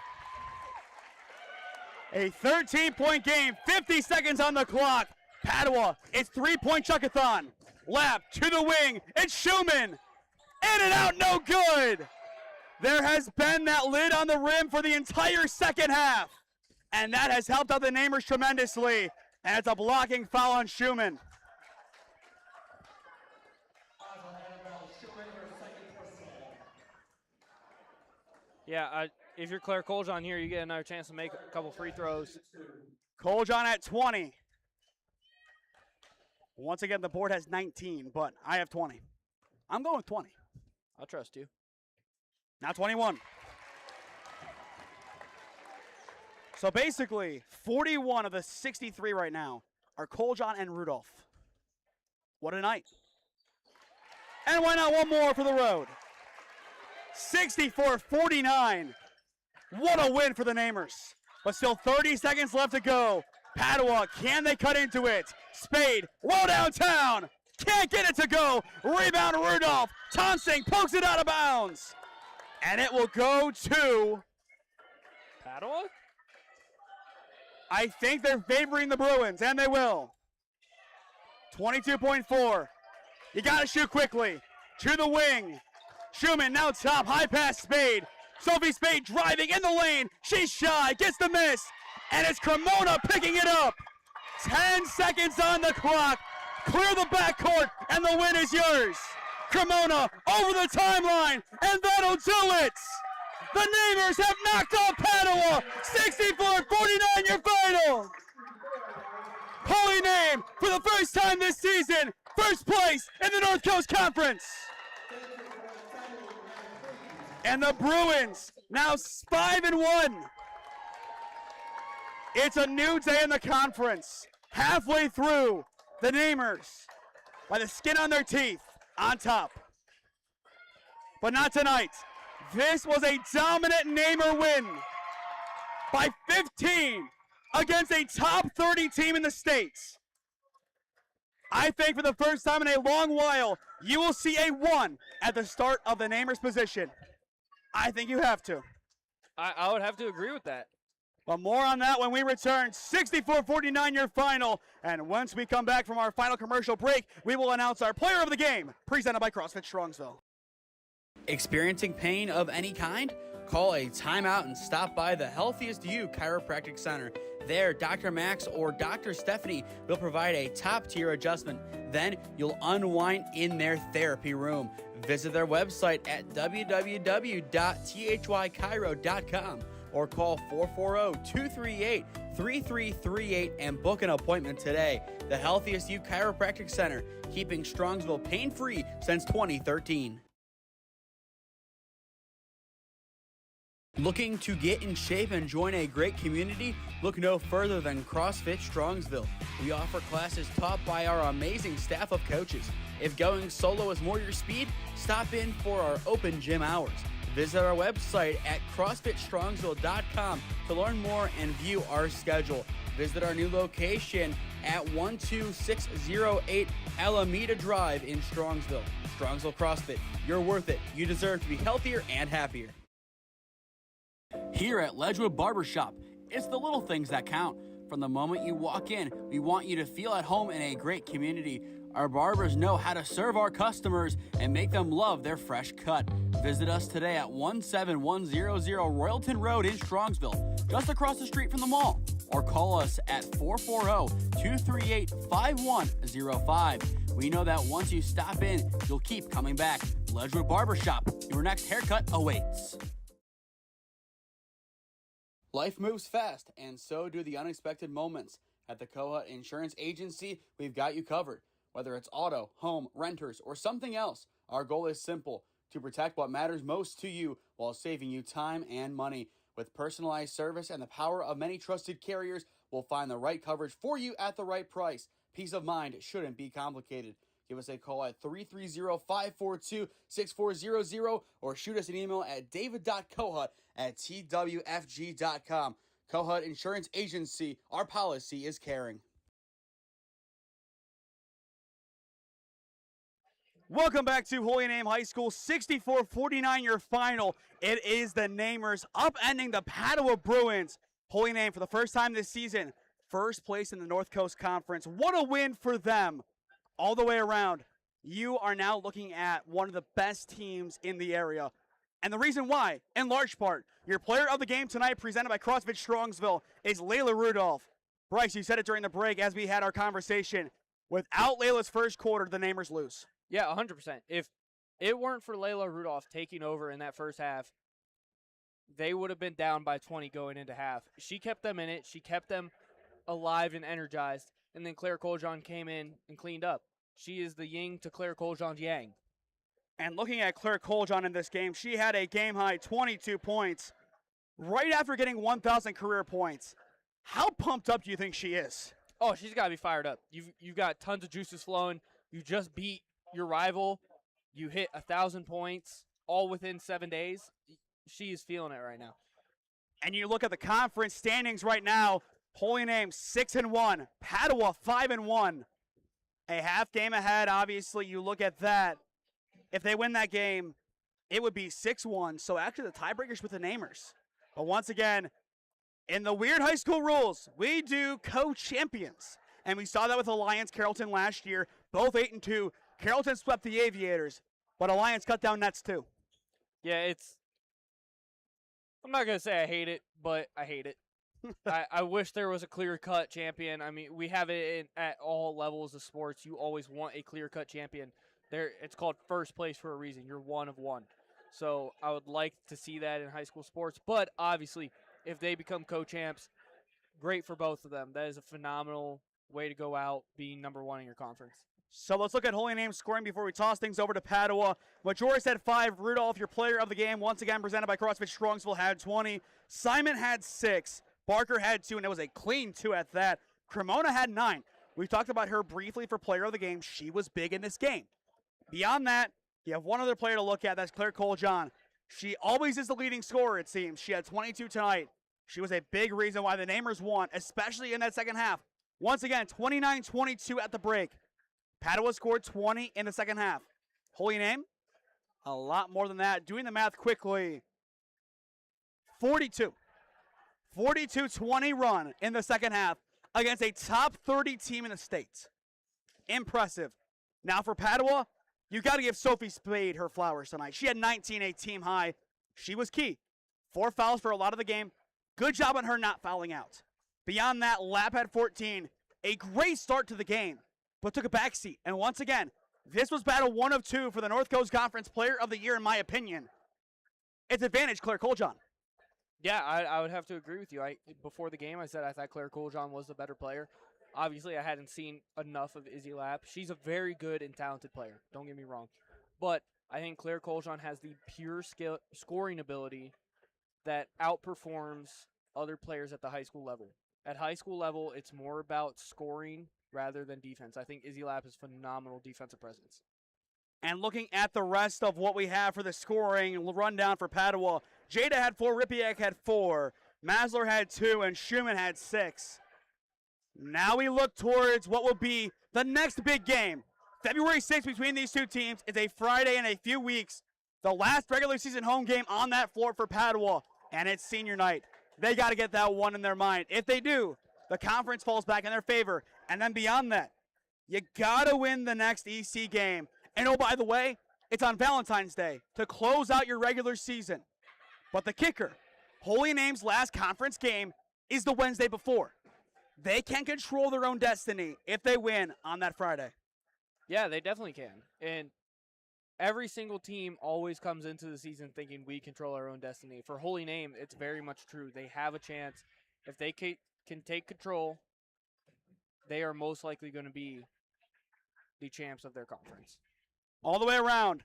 A 13-point game, 50 seconds on the clock. Padua, it's 3-point chuckathon. Lap to the wing, it's Schumann. In and out, no good. There has been that lid on the rim for the entire second half. And that has helped out the Namers tremendously. And it's a blocking foul on Schumann. Yeah, if you're Claire Coljon here, you get another chance to make a couple free throws. Coljon at 20. Once again, the board has 19, but I have 20. I'm going with 20. I'll trust you. Now 21. So basically, 41 of the 63 right now are Coljon and Rudolph. What a night. And why not one more for the road? 64-49. What a win for the Namers. But still 30 seconds left to go. Padua, can they cut into it? Spade, low downtown. Can't get it to go. Rebound Rudolph. Tonsing pokes it out of bounds. And it will go to Padua? I think they're favoring the Bruins, and they will. 22.4. You got to shoot quickly. To the wing. Schumann now top, high pass Spade. Sophie Spade driving in the lane. She's shy, gets the miss. And it's Cremona picking it up. 10 seconds on the clock. Clear the backcourt, and the win is yours. Cremona over the timeline, and that'll do it. The Namers have knocked off Padua. 64-49 your final. Holy name for the first time this season. First place in the North Coast Conference. And the Bruins now 5-1. It's a new day in the conference. Halfway through, the Namers, by the skin on their teeth, on top. But not tonight. This was a dominant Namer win by 15 against a top 30 team in the States. I think for the first time in a long while, you will see a 1 at the start of the Namers position. I think you have to. I would have to agree with that. But more on that when we return. 64-49 your final. And once we come back from our final commercial break, we will announce our player of the game, presented by CrossFit Strongsville. Experiencing pain of any kind? Call a timeout and stop by the Healthiest You Chiropractic Center. There, Dr. Max or Dr. Stephanie will provide a top-tier adjustment. Then you'll unwind in their therapy room. Visit their website at www.thychiro.com or call 440-238-3338 and book an appointment today. The Healthiest You Chiropractic Center, keeping Strongsville pain-free since 2013. Looking to get in shape and join a great community? Look no further than CrossFit Strongsville. We offer classes taught by our amazing staff of coaches. If going solo is more your speed, stop in for our open gym hours. Visit our website at CrossFitStrongsville.com to learn more and view our schedule. Visit our new location at 12608 Alameda Drive in Strongsville. Strongsville CrossFit, you're worth it. You deserve to be healthier and happier. Here at Ledgewood Barbershop, it's the little things that count. From the moment you walk in, we want you to feel at home in a great community. Our barbers know how to serve our customers and make them love their fresh cut. Visit us today at 17100 Royalton Road in Strongsville, just across the street from the mall. Or call us at 440-238-5105. We know that once you stop in, you'll keep coming back. Ledgewood Barbershop, your next haircut awaits. Life moves fast, and so do the unexpected moments. At the Kohut Insurance Agency, we've got you covered. Whether it's auto, home, renters, or something else, our goal is simple: to protect what matters most to you while saving you time and money. With personalized service and the power of many trusted carriers, we'll find the right coverage for you at the right price. Peace of mind shouldn't be complicated. Give us a call at 330-542-6400 or shoot us an email at david.kohut@twfg.com. Kohut Insurance Agency, our policy is caring. Welcome back to Holy Name High School, 64-49 your final. It is the Namers upending the Padua Bruins. Holy Name, for the first time this season, first place in the North Coast Conference. What a win for them all the way around. You are now looking at one of the best teams in the area. And the reason why, in large part, your player of the game tonight, presented by CrossFit Strongsville, is Layla Rudolph. Bryce, you said it during the break as we had our conversation. Without Layla's first quarter, the Namers lose. Yeah, 100%. If it weren't for Layla Rudolph taking over in that first half, they would have been down by 20 going into half. She kept them in it. She kept them alive and energized. And then Claire Coljon came in and cleaned up. She is the yin to Claire Coljon's yang. And looking at Claire Coljon in this game, she had a game-high 22 points right after getting 1,000 career points. How pumped up do you think she is? Oh, she's got to be fired up. You've got tons of juices flowing. You just beat your rival. You hit 1,000 points all within 7 days. She is feeling it right now. And you look at the conference standings right now. Holy Name 6-1, Padua 5-1. A half game ahead, obviously. You look at that. If they win that game, it would be 6-1. So actually the tiebreakers with the Namers. But once again, in the weird high school rules, we do co-champions. And we saw that with Alliance Carrollton last year. Both 8-2. Carrollton swept the Aviators, but Alliance cut down nets too. Yeah, I'm not going to say I hate it, but I hate it. I wish there was a clear-cut champion. I mean, we have it at all levels of sports. You always want a clear-cut champion. It's called first place for a reason. You're one of one. So I would like to see that in high school sports. But obviously, if they become co-champs, great for both of them. That is a phenomenal way to go out being number one in your conference. So let's look at Holy Name scoring before we toss things over to Padua. Majoris had 5. Rudolph, your player of the game, once again presented by CrossFit Strongsville, had 20. Simon had 6. Barker had 2, and it was a clean 2 at that. Cremona had 9. We talked about her briefly for player of the game. She was big in this game. Beyond that, you have one other player to look at. That's Claire Coljon. She always is the leading scorer, it seems. She had 22 tonight. She was a big reason why the Namers won, especially in that second half. Once again, 29-22 at the break. Padua scored 20 in the second half. Holy Name, a lot more than that. Doing the math quickly, 42. 42-20 run in the second half against a top 30 team in the state. Impressive. Now for Padua, you got to give Sophie Spade her flowers tonight. She had 19, a team high. She was key. 4 fouls for a lot of the game. Good job on her not fouling out. Beyond that, Lap had 14. A great start to the game, but took a backseat. And once again, This was battle 1 of 2 for the North Coast Conference Player of the Year, in my opinion. It's advantage Claire Coljohn. Yeah, I would have to agree with you. Before the game, I said I thought Claire Coljohn was the better player. Obviously, I hadn't seen enough of Izzy Lapp. She's a very good and talented player. Don't get me wrong. But I think Claire Coljohn has the pure scoring ability that outperforms other players at the high school level. At high school level, it's more about scoring rather than defense. I think Izzy Lapp is phenomenal defensive presence. And looking at the rest of what we have for the scoring rundown for Padua, Jada had 4, Ripiak had 4, Masler had 2, and Schumann had 6. Now we look towards what will be the next big game. February 6th between these two teams is a Friday in a few weeks. The last regular season home game on that floor for Padua, and it's senior night. They got to get that one in their mind. If they do, the conference falls back in their favor. And then beyond that, you got to win the next EC game. And oh, by the way, it's on Valentine's Day to close out your regular season. But the kicker, Holy Name's last conference game is the Wednesday before. They can control their own destiny if they win on that Friday. Yeah, they definitely can. And every single team always comes into the season thinking we control our own destiny. For Holy Name, it's very much true. They have a chance. If they can take control, they are most likely going to be the champs of their conference. All the way around,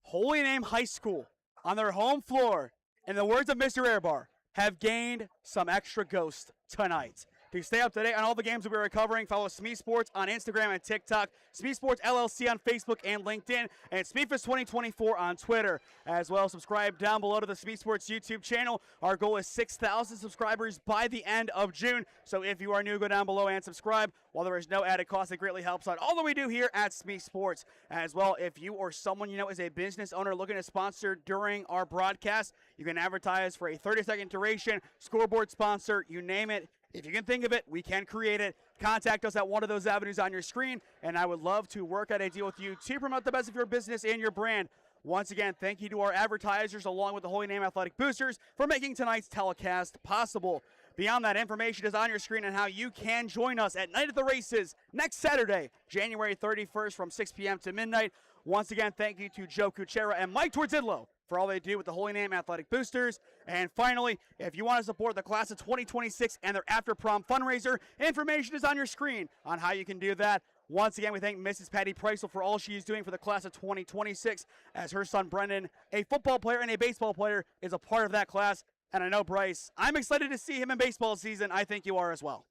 Holy Name High School on their home floor, in the words of Mr. Airbar, have gained some extra ghost tonight. To stay up to date on all the games that we're covering, follow SmeeSports on Instagram and TikTok, SmeeSports LLC on Facebook and LinkedIn, and SmeeFest 2024 on Twitter. As well, subscribe down below to the SmeeSports YouTube channel. Our goal is 6,000 subscribers by the end of June. So if you are new, go down below and subscribe. While there is no added cost, it greatly helps out all that we do here at SmeeSports. As well, if you or someone you know is a business owner looking to sponsor during our broadcast, you can advertise for a 30-second duration, scoreboard sponsor, you name it. If you can think of it, we can create it. Contact us at one of those avenues on your screen, and I would love to work out a deal with you to promote the best of your business and your brand. Once again, thank you to our advertisers along with the Holy Name Athletic Boosters for making tonight's telecast possible. Beyond that, information is on your screen on how you can join us at Night at the Races next Saturday, January 31st from 6 p.m. to midnight. Once again, thank you to Joe Kuchera and Mike Torzidlo for all they do with the Holy Name Athletic Boosters. And finally, if you want to support the class of 2026 and their after prom fundraiser, information is on your screen on how you can do that. Once again, we thank Mrs. Patty Preisel for all she is doing for the class of 2026, as her son Brendan, a football player and a baseball player, is a part of that class. And I know, Bryce, I'm excited to see him in baseball season. I think you are as well.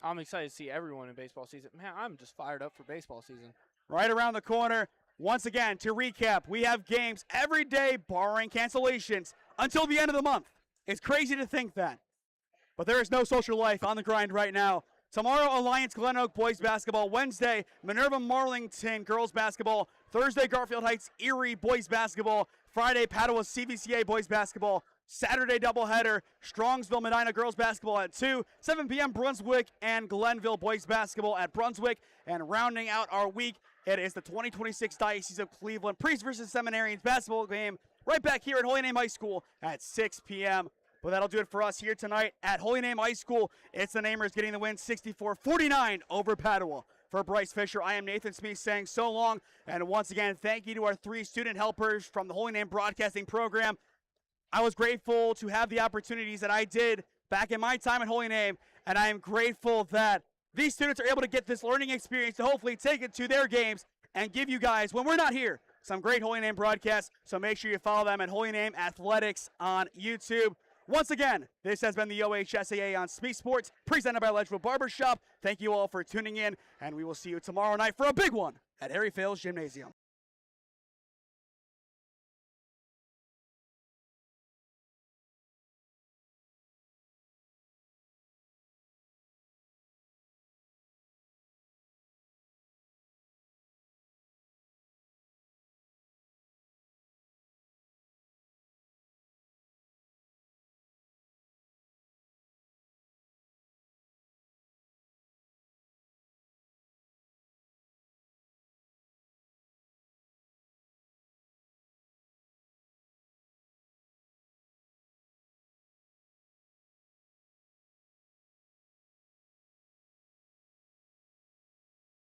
I'm excited to see everyone in baseball season. Man, I'm just fired up for baseball season. Right around the corner. Once again, to recap, we have games every day, barring cancellations, until the end of the month. It's crazy to think that. But there is no social life on the grind right now. Tomorrow, Alliance Glen Oak boys basketball. Wednesday, Minerva Marlington girls basketball. Thursday, Garfield Heights Erie boys basketball. Friday, Padua CVCA boys basketball. Saturday doubleheader, Strongsville Medina girls basketball at 2, 7 p.m. Brunswick and Glenville boys basketball at Brunswick. And rounding out our week, it is the 2026 Diocese of Cleveland Priest versus Seminarians basketball game right back here at Holy Name High School at 6 p.m. But that'll do it for us here tonight at Holy Name High School. It's the Namers getting the win 64-49 over Padua. For Bryce Fisher, I am Nathan Smee saying so long. And once again, thank you to our 3 student helpers from the Holy Name Broadcasting Program. I was grateful to have the opportunities that I did back in my time at Holy Name, and I am grateful that these students are able to get this learning experience to hopefully take it to their games and give you guys, when we're not here, some great Holy Name broadcasts. So make sure you follow them at Holy Name Athletics on YouTube. Once again, this has been the OHSAA on SmeeSports, presented by Ledgeville Barbershop. Thank you all for tuning in, and we will see you tomorrow night for a big one at Harry Fales Gymnasium.